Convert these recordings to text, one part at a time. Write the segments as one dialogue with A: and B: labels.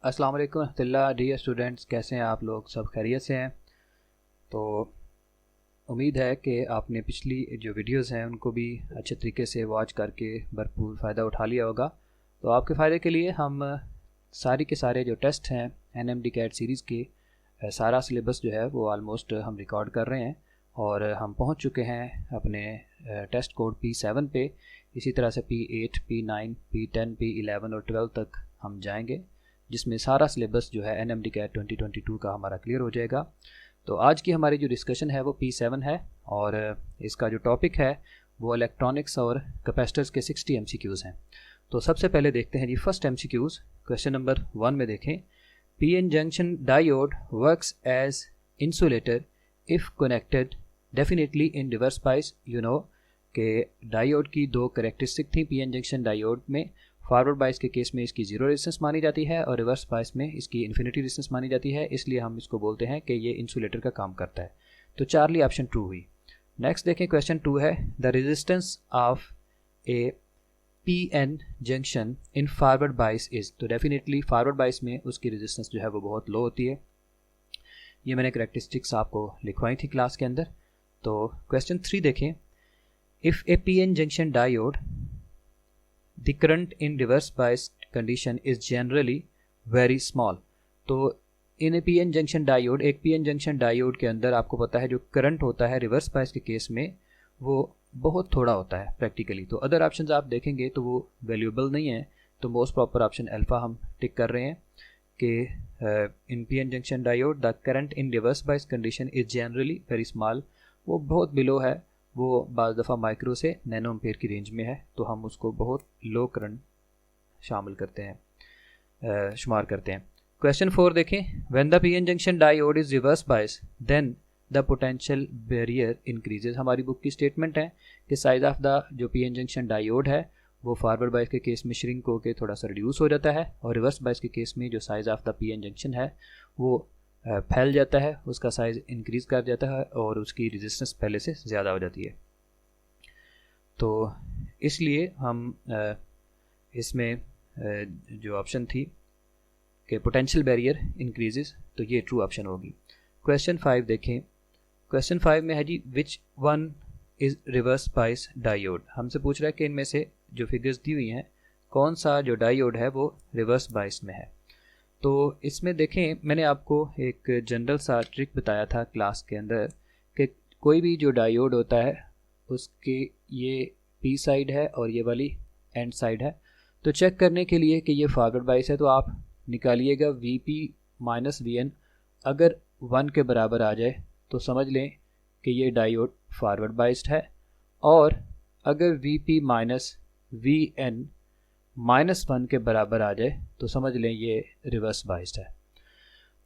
A: अस्सलाम वालेकुम रहमतुल्लाह। डियर स्टूडेंट्स, कैसे हैं आप लोग? सब खैरियत से हैं? तो उम्मीद है कि आपने पिछली जो वीडियोस हैं उनको भी अच्छे तरीके से वॉच करके भरपूर फ़ायदा उठा लिया होगा। तो आपके फ़ायदे के लिए हम सारी के सारे जो टेस्ट हैं NMD कैट सीरीज़ के सारा सिलेबस जो है वो ऑलमोस्ट हम रिकॉर्ड कर रहे हैं और हम पहुंच चुके हैं अपने टेस्ट कोड P7 पे। इसी तरह से P8, P9, P10, P11 और 12 तक हम जाएंगे, जिसमें सारा सिलेबस जो है NMD कैट 2022 का हमारा क्लियर हो जाएगा। तो आज की हमारी जो डिस्कशन है वो P7 है और इसका जो टॉपिक है वो इलेक्ट्रॉनिक्स और कैपेसिटर्स के 60 MCQs हैं। तो सबसे पहले देखते हैं जी फर्स्ट MCQs। क्वेश्चन नंबर 1 में देखें, PN junction diode works as insulator if connected definitely in reverse bias. You know कि डायोड की दो करेक्टरिस्टिक थी PN जंक्शन डायोड में। फॉरवर्ड बायस के केस में इसकी जीरो रेजिस्टेंस मानी जाती है और रिवर्स बायस में इसकी इन्फिनिटी रेजिस्टेंस मानी जाती है, इसलिए हम इसको बोलते हैं कि ये इंसुलेटर का काम करता है। तो चार्ली ऑप्शन ट्रू हुई। नेक्स्ट देखें, क्वेश्चन 2 है, the resistance of A PN junction in forward bias is. तो डेफिनेटली फॉरवर्ड बायस में उसकी रेजिस्टेंस जो है वो बहुत लो होती है। ये मैंने करेक्टरिस्टिक्स आपको लिखवाई थी क्लास के अंदर। तो क्वेश्चन 3 देखें, if A PN junction diode the current in reverse bias condition is generally very small। तो इन ए PN जंक्शन डायोड, एक PN जंक्शन डायोड के अंदर आपको पता है जो करंट होता है रिवर्स बायस के केस में वो बहुत थोड़ा होता है प्रैक्टिकली। तो अदर ऑप्शंस आप देखेंगे तो वो वैल्यूएबल नहीं है। तो मोस्ट प्रॉपर ऑप्शन अल्फ़ा हम टिक कर रहे हैं कि इन PN junction diode the current in reverse bias condition is generally very small. वो बहुत बिलो है, वो बाज़ दफ़ा माइक्रो से नैनो एम्पेयर की रेंज में है, तो हम उसको बहुत लो करंट शामिल करते हैं, शुमार करते हैं। क्वेश्चन 4 देखें, when the PN junction diode is reverse bias then the potential barrier increases. हमारी बुक की स्टेटमेंट है कि साइज ऑफ द जो PN जंक्शन डायोड है वो फॉरवर्ड बायस के केस में श्रिंक होकर थोड़ा सा रिड्यूस हो जाता है और रिवर्स बायस के केस में जो size of the PN junction है वो फैल जाता है, उसका साइज़ इंक्रीज़ कर जाता है और उसकी रेजिस्टेंस पहले से ज़्यादा हो जाती है। तो इसलिए हम इसमें जो ऑप्शन थी कि पोटेंशियल बैरियर इंक्रीजेस, तो ये ट्रू ऑप्शन होगी। क्वेश्चन 5 देखें, क्वेश्चन 5 में है जी which one is reverse bias diode. हमसे पूछ रहा है कि इनमें से जो फिगर्स दी हुई हैं कौन सा जो डायोड है वो रिवर्स बायस में है। तो इसमें देखें, मैंने आपको एक जनरल सा ट्रिक बताया था क्लास के अंदर कि कोई भी जो डायोड होता है उसके ये P साइड है और ये वाली एंड साइड है। तो चेक करने के लिए कि ये फॉरवर्ड बायस है तो आप निकालिएगा VP माइनस VN। अगर 1 के बराबर आ जाए तो समझ लें कि ये डायोड फॉरवर्ड बायस्ड है, और अगर VP माइनस VN -1 के बराबर आ जाए तो समझ लें ये रिवर्स बायस्ड है।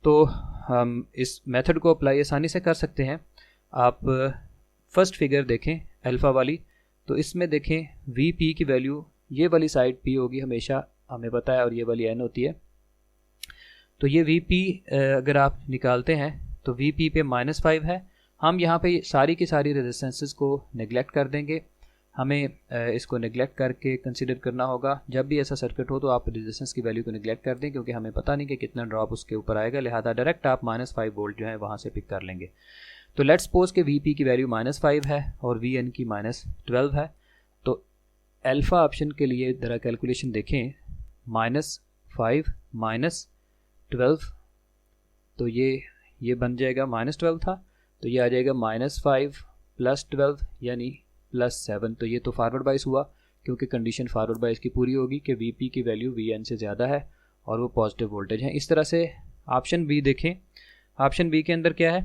A: तो हम इस मेथड को अप्लाई आसानी से कर सकते हैं। आप फर्स्ट फिगर देखें अल्फ़ा वाली, तो इसमें देखें VP की वैल्यू ये वाली साइड P होगी हमेशा, हमें पता है, और ये वाली N होती है। तो ये VP अगर आप निकालते हैं तो VP पे -5 है। हम यहाँ पे सारी की सारी रेजिस्टेंसेस को नेगलेक्ट कर देंगे। हमें इसको नेगलेक्ट करके कंसिडर करना होगा। जब भी ऐसा सर्किट हो तो आप रेजिस्टेंस की वैल्यू को नेगलेक्ट कर दें, क्योंकि हमें पता नहीं कि कितना ड्रॉप उसके ऊपर आएगा, लिहाजा डायरेक्ट आप -5 वोल्ट जो है वहाँ से पिक कर लेंगे। तो लेट्स सपोज कि VP की वैल्यू -5 है और VN की -12 है। तो अल्फ़ा ऑप्शन के लिए ज़रा कैलकुलेशन देखें, -5 -12, तो ये बन जाएगा -12 था, तो ये आ जाएगा -5 + 12 यानी +7। तो ये तो फॉरवर्ड बायस हुआ, क्योंकि कंडीशन फॉरवर्ड बायस की पूरी होगी कि VP की वैल्यू VN से ज़्यादा है और वो पॉजिटिव वोल्टेज है। इस तरह से ऑप्शन बी देखें, ऑप्शन बी के अंदर क्या है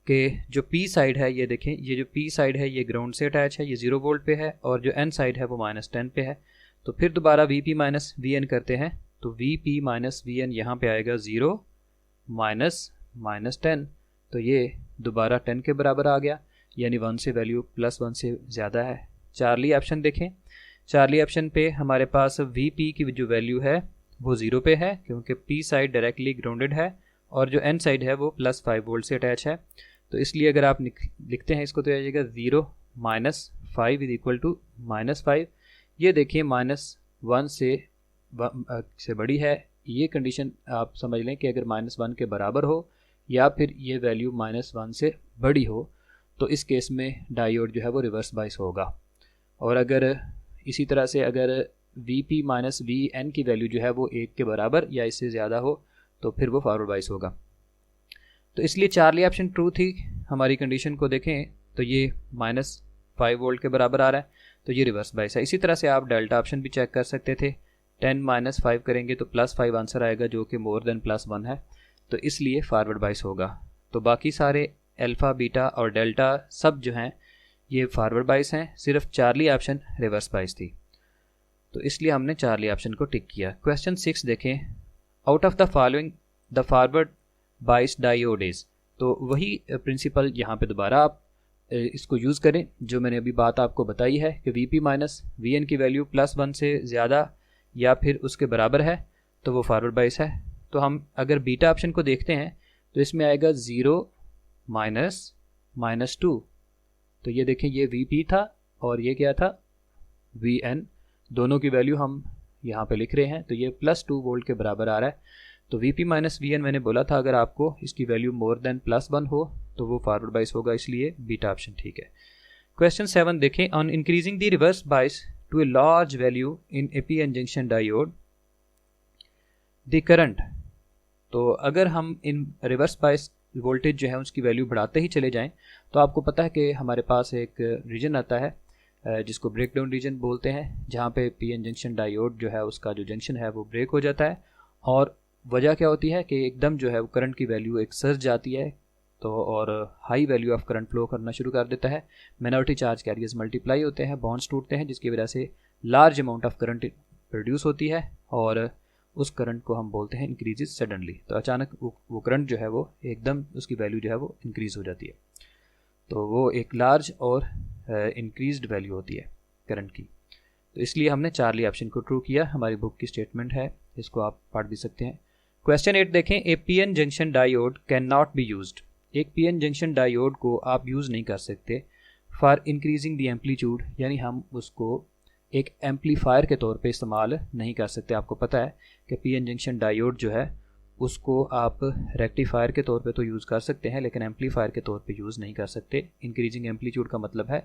A: कि जो P साइड है, ये देखें, ये जो P साइड है ये ग्राउंड से अटैच है, ये 0 वोल्ट पे है, और जो N साइड है वो -10 पे है। तो फिर दोबारा VP माइनस VN करते हैं, तो VP माइनस VN यहाँ पे आएगा 0 -10, तो ये दोबारा 10 के बराबर आ गया, यानी 1 से वैल्यू +1 से ज़्यादा है। चार्ली ऑप्शन देखें, चार्ली ऑप्शन पे हमारे पास VP की जो वैल्यू है वो 0 पे है, क्योंकि P साइड डायरेक्टली ग्राउंडेड है और जो N साइड है वो +5 वोल्ट से अटैच है। तो इसलिए अगर आप लिखते हैं इसको तो आ जाएगा 0 -5 = -5। ये देखिए -1 से बड़ी है, ये कंडीशन आप समझ लें कि अगर -1 के बराबर हो या फिर ये वैल्यू -1 से बड़ी हो तो इस केस में डायोड जो है वो रिवर्स बाइस होगा। और अगर इसी तरह से अगर Vp माइनस Vn की वैल्यू जो है वो 1 के बराबर या इससे ज़्यादा हो तो फिर वो फॉरवर्ड बाइस होगा। तो इसलिए चार्ली ऑप्शन ट्रू थी। हमारी कंडीशन को देखें तो ये -5 वोल्ट के बराबर आ रहा है, तो ये रिवर्स बाइस है। इसी तरह से आप डेल्टा ऑप्शन भी चेक कर सकते थे। 10 - 5 करेंगे तो +5 आंसर आएगा, जो कि मोर देन +1 है, तो इसलिए फॉरवर्ड बाइस होगा। तो बाकी सारे अल्फ़ा, बीटा और डेल्टा सब जो हैं ये फॉरवर्ड बाइस हैं, सिर्फ चार्ली ऑप्शन रिवर्स बाइस थी, तो इसलिए हमने चार्ली ऑप्शन को टिक किया। क्वेश्चन 6 देखें, out of the following the forward बाइस डायोड इज। तो वही प्रिंसिपल यहाँ पे दोबारा आप इसको यूज़ करें जो मैंने अभी बात आपको बताई है कि Vp माइनस Vn की वैल्यू +1 से ज़्यादा या फिर उसके बराबर है तो वो फॉरवर्ड बाइस है। तो हम अगर बीटा ऑप्शन को देखते हैं तो इसमें आएगा 0 -2। तो ये देखें, ये Vp था और ये क्या था, Vn। दोनों की वैल्यू हम यहाँ पे लिख रहे हैं, तो ये +2 वोल्ट के बराबर आ रहा है। तो Vp माइनस Vn मैंने बोला था अगर आपको इसकी वैल्यू मोर देन +1 हो तो वो फॉरवर्ड बाइस होगा, इसलिए बीटा ऑप्शन ठीक है। क्वेश्चन 7 देखें, on increasing the reverse bias to a large value in a P N junction diode the current. तो अगर हम इन रिवर्स बाइस वोल्टेज जो है उसकी वैल्यू बढ़ाते ही चले जाएं तो आपको पता है कि हमारे पास एक रीजन आता है जिसको ब्रेकडाउन रीजन बोलते हैं, जहाँ पे पीएन जंक्शन डायोड जो है उसका जो जंक्शन है वो ब्रेक हो जाता है। और वजह क्या होती है कि एकदम जो है वो करंट की वैल्यू एक सर्ज जाती है, तो और high value of current flow करना शुरू कर देता है। माइनॉरिटी चार्ज कैरियर्स मल्टीप्लाई होते हैं, बॉन्ड्स टूटते हैं, जिसकी वजह से large amount of current produce होती है और उस करंट को हम बोलते हैं इंक्रीजेज सडनली। तो अचानक वो करंट जो है वो एकदम उसकी वैल्यू जो है वो इंक्रीज हो जाती है, तो वो एक लार्ज और इंक्रीज्ड वैल्यू होती है करंट की। तो इसलिए हमने चार्ली ऑप्शन को ट्रू किया। हमारी बुक की स्टेटमेंट है, इसको आप पढ़ भी सकते हैं। क्वेश्चन 8 देखें, a PN junction diode can not be used. एक पीएन जंक्शन डायोड को आप यूज़ नहीं कर सकते फॉर इंक्रीजिंग द एम्पलीट्यूड, यानी हम उसको एक एम्पलीफायर के तौर पे इस्तेमाल नहीं कर सकते। आपको पता है कि पीएन जंक्शन डायोड जो है उसको आप रेक्टिफायर के तौर पे तो यूज़ कर सकते हैं, लेकिन एम्पलीफायर के तौर पे यूज़ नहीं कर सकते। इंक्रीजिंग एम्पलीट्यूड का मतलब है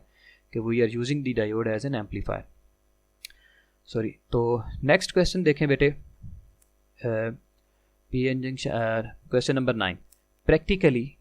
A: कि we are using the diode as an amplifier. Sorry, तो नेक्स्ट क्वेश्चन देखें बेटे, PN junction, question number 9, practically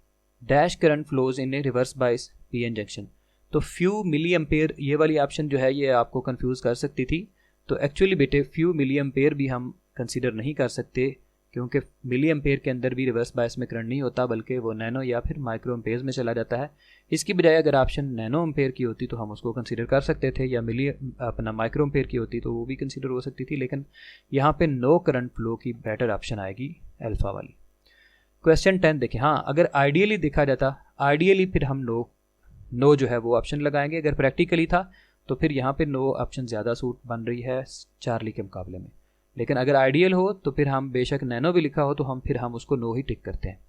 A: dash current flows in a reverse bias PN junction. तो फ्यू मिली एम्पेयर, ये वाली ऑप्शन जो है ये आपको कंफ्यूज कर सकती थी। तो एक्चुअली बेटे फ्यू मिली एम्पेयर भी हम कंसीडर नहीं कर सकते, क्योंकि मिली एम्पेयर के अंदर भी रिवर्स बायस में करंट नहीं होता, बल्कि वो नैनो या फिर माइक्रो एम्पेयर्स में चला जाता है। इसकी बजाय अगर ऑप्शन नैनो एम्पेयर की होती तो हम उसको कंसीडर कर सकते थे, या मिली अपना माइक्रो एम्पेयर की होती तो वो भी कंसीडर हो सकती थी, लेकिन यहाँ पे नो करंट फ्लो की बेटर ऑप्शन आएगी अल्फा वाली। क्वेश्चन 10 देखें, हाँ अगर आइडियली देखा जाता, आइडियली फिर हम नो जो है वो ऑप्शन लगाएंगे। अगर प्रैक्टिकली था तो फिर यहाँ पे नो ऑप्शन ज़्यादा सूट बन रही है चार्ली के मुकाबले में, लेकिन अगर आइडियल हो तो फिर हम बेशक नैनो भी लिखा हो तो हम उसको नो ही टिक करते हैं।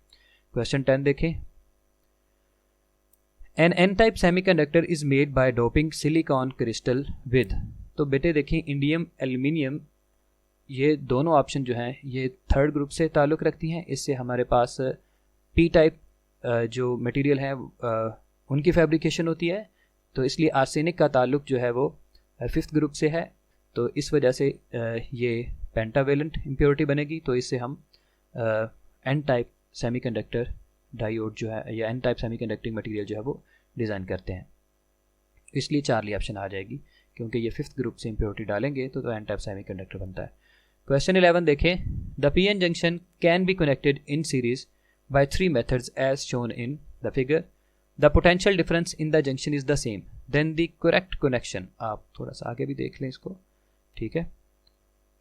A: क्वेश्चन 10 देखें, N N type semiconductor is made by doping silicon crystal with. तो बेटे देखें, इंडियम, एल्यूमिनियम, ये दोनों ऑप्शन जो हैं ये थर्ड ग्रुप से ताल्लुक़ रखती हैं। इससे हमारे पास पी टाइप जो मटेरियल है उनकी फैब्रिकेशन होती है, तो इसलिए आर्सेनिक का ताल्लुक़ जो है वो फिफ्थ ग्रुप से है। तो इस वजह से ये पेंटावेलेंट इम्प्योरिटी बनेगी, तो इससे हम एन टाइप सेमीकंडक्टर डायोड जो है या एन टाइप सेमीकंडक्टिंग मटेरियल जो है वो डिज़ाइन करते हैं। इसलिए चार्ली ऑप्शन आ जाएगी, क्योंकि ये फिफ्थ ग्रुप से इम्प्योरिटी डालेंगे तो एन टाइप सेमीकंडक्टर बनता है। क्वेश्चन 11 देखें, the P N junction can be connected in series by 3 methods as shown in the figure. The potential difference in the junction is the same then the correct connection. आप थोड़ा सा आगे भी देख लें इसको, ठीक है।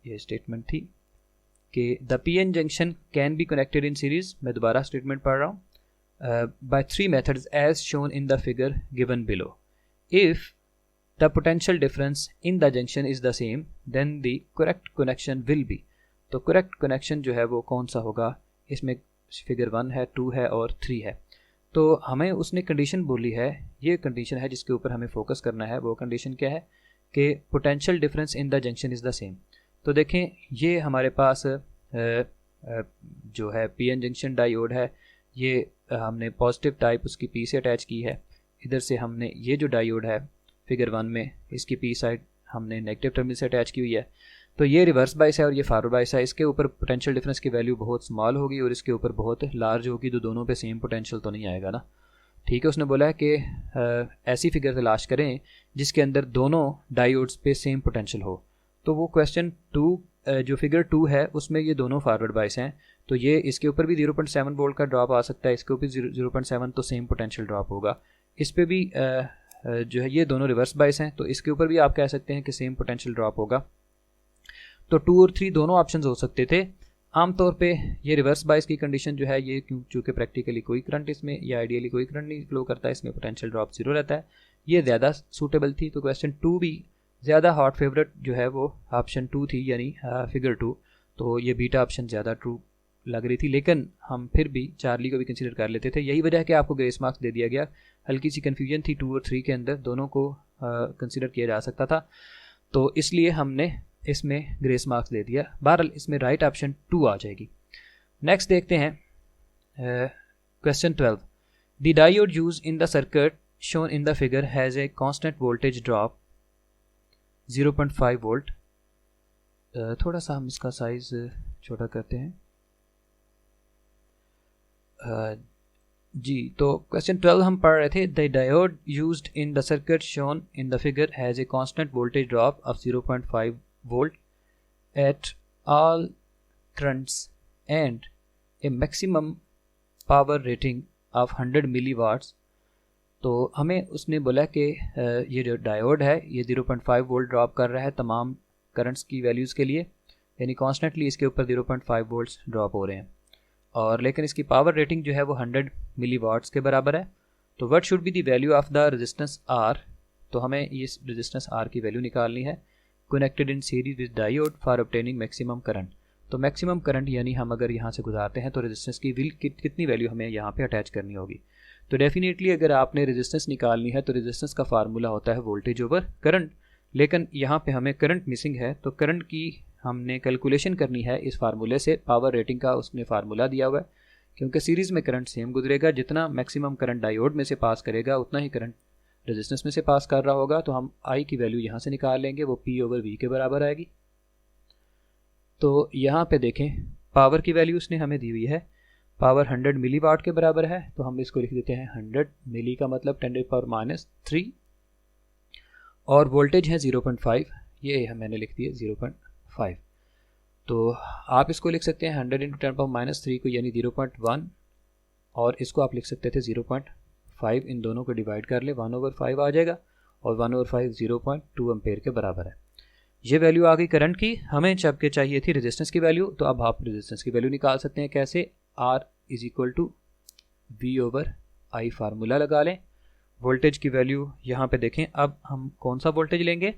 A: ये स्टेटमेंट थी कि the P N junction can be connected in series. मैं दोबारा स्टेटमेंट पढ़ रहा हूँ, by 3 methods as shown in the figure given below. If the potential difference in the junction is the same then the correct connection will be. तो correct connection जो है वो कौन सा होगा, इसमें फिगर 1 है, 2 है और 3 है। तो हमें उसने कंडीशन बोली है, ये कंडीशन है जिसके ऊपर हमें फोकस करना है। वो कंडीशन क्या है कि potential difference in the junction is the same. तो देखें, ये हमारे पास जो है पीएन जंक्शन डायोड है, ये हमने पॉजिटिव टाइप उसकी पी से अटैच की है। इधर से हमने ये जो डायोड है फिगर 1 में, इसकी पी साइड हमने नेगेटिव टर्मिनल से अटैच की हुई है। तो ये रिवर्स बाइस है और ये फॉरवर्ड बाइस है। इसके ऊपर पोटेंशियल डिफरेंस की वैल्यू बहुत स्मॉल होगी और इसके ऊपर बहुत लार्ज होगी, तो दोनों पे सेम पोटेंशियल तो नहीं आएगा ना। ठीक है, उसने बोला है कि ऐसी फिगर तलाश करें जिसके अंदर दोनों डायोड्स पे सेम पोटेंशियल हो। तो वो क्वेश्चन 2 जो फिगर 2 है उसमें ये दोनों फॉरवर्ड बाइस हैं, तो ये इसके ऊपर भी 0.7 वोल्ट का ड्रॉप आ सकता है, इसके ऊपर 0.7, तो सेम पोटेंशियल ड्रॉप होगा। इस पर भी जो है ये दोनों रिवर्स बाइस हैं, तो इसके ऊपर भी आप कह सकते हैं कि सेम पोटेंशियल ड्रॉप होगा। तो 2 और 3 दोनों ऑप्शंस हो सकते थे। आमतौर पे ये रिवर्स बाइस की कंडीशन जो है ये चूँकि प्रैक्टिकली कोई करंट इसमें या आइडियली कोई करंट नहीं फ्लो करता है, इसमें पोटेंशियल ड्रॉप 0 रहता है, ये ज़्यादा सूटेबल थी। तो क्वेश्चन 2 भी ज़्यादा हॉट फेवरेट जो है वो ऑप्शन 2 थी, यानी फिगर 2। तो ये बीटा ऑप्शन ज़्यादा ट्रू लग रही थी, लेकिन हम फिर भी चार्ली को भी कंसिडर कर लेते थे। यही वजह है कि आपको ग्रेस मार्क्स दे दिया गया। हल्की सी कन्फ्यूजन थी 2 और 3 के अंदर, दोनों को कंसिडर किया जा सकता था, तो इसलिए हमने इसमें ग्रेस मार्क्स दे दिया। बहरहाल इसमें राइट ऑप्शन 2 आ जाएगी। नेक्स्ट देखते हैं question 12। The diode use in the circuit shown in the figure has a constant voltage drop 0.5 volt. थोड़ा सा हम इसका साइज छोटा करते हैं। जी, तो क्वेश्चन 12 हम पढ़ रहे थे। The diode used in the circuit shown in the figure has a constant voltage drop of 0.5 volt at all currents and a maximum power rating of 100 milliwatts। तो हमें उसने बोला कि ये जो डायोड है ये 0.5 वोल्ट ड्रॉप कर रहा है तमाम करंट्स की वैल्यूज़ के लिए, यानी कॉन्स्टेंटली इसके ऊपर 0.5 वोल्ट्स ड्रॉप हो रहे हैं, और लेकिन इसकी पावर रेटिंग जो है वो 100 मिलीवाट्स के बराबर है। तो what should be the value of the resistance are. तो हमें इस रेजिस्टेंस आर की वैल्यू निकालनी है connected in series with diode for obtaining maximum current. तो मैक्सिमम करंट यानी हम अगर यहाँ से गुजारते हैं तो रेजिस्टेंस की कितनी वैल्यू हमें यहाँ पे अटैच करनी होगी। तो डेफिनेटली अगर आपने रेजिस्टेंस निकालनी है तो रेजिस्टेंस का फार्मूला होता है वोल्टेज ओवर करंट, लेकिन यहाँ पे हमें करंट मिसिंग है, तो करंट की हमने कैलकुलेशन करनी है इस फार्मूले से। पावर रेटिंग का उसने फार्मूला दिया हुआ है, क्योंकि सीरीज़ में करंट सेम गुजरेगा, जितना मैक्सिमम करंट डायोड में से पास करेगा उतना ही करंट रेजिस्टेंस में से पास कर रहा होगा। तो हम आई की वैल्यू यहाँ से निकाल लेंगे, वो पी ओवर वी के बराबर आएगी। तो यहाँ पे देखें पावर की वैल्यू उसने हमें दी हुई है, पावर 100 मिली वाट के बराबर है, तो हम इसको लिख देते हैं 100 मिली का मतलब 10⁻³ और वोल्टेज है 0.5, ये मैंने लिख दिया 0.5। तो आप इसको लिख सकते हैं 100 × 10⁻³ को यानी 0.1, और इसको आप लिख सकते थे 0.5, इन दोनों को डिवाइड कर ले 1/5 आ जाएगा, और 1/5 0.2 एम्पेयर के बराबर है। ये वैल्यू आ गई करंट की। हमें जबकि चाहिए थी रेजिस्टेंस की वैल्यू, तो अब आप रेजिस्टेंस की वैल्यू निकाल सकते हैं कैसे, R = V/I फार्मूला लगा लें। वोल्टेज की वैल्यू यहाँ पे देखें, अब हम कौन सा वोल्टेज लेंगे,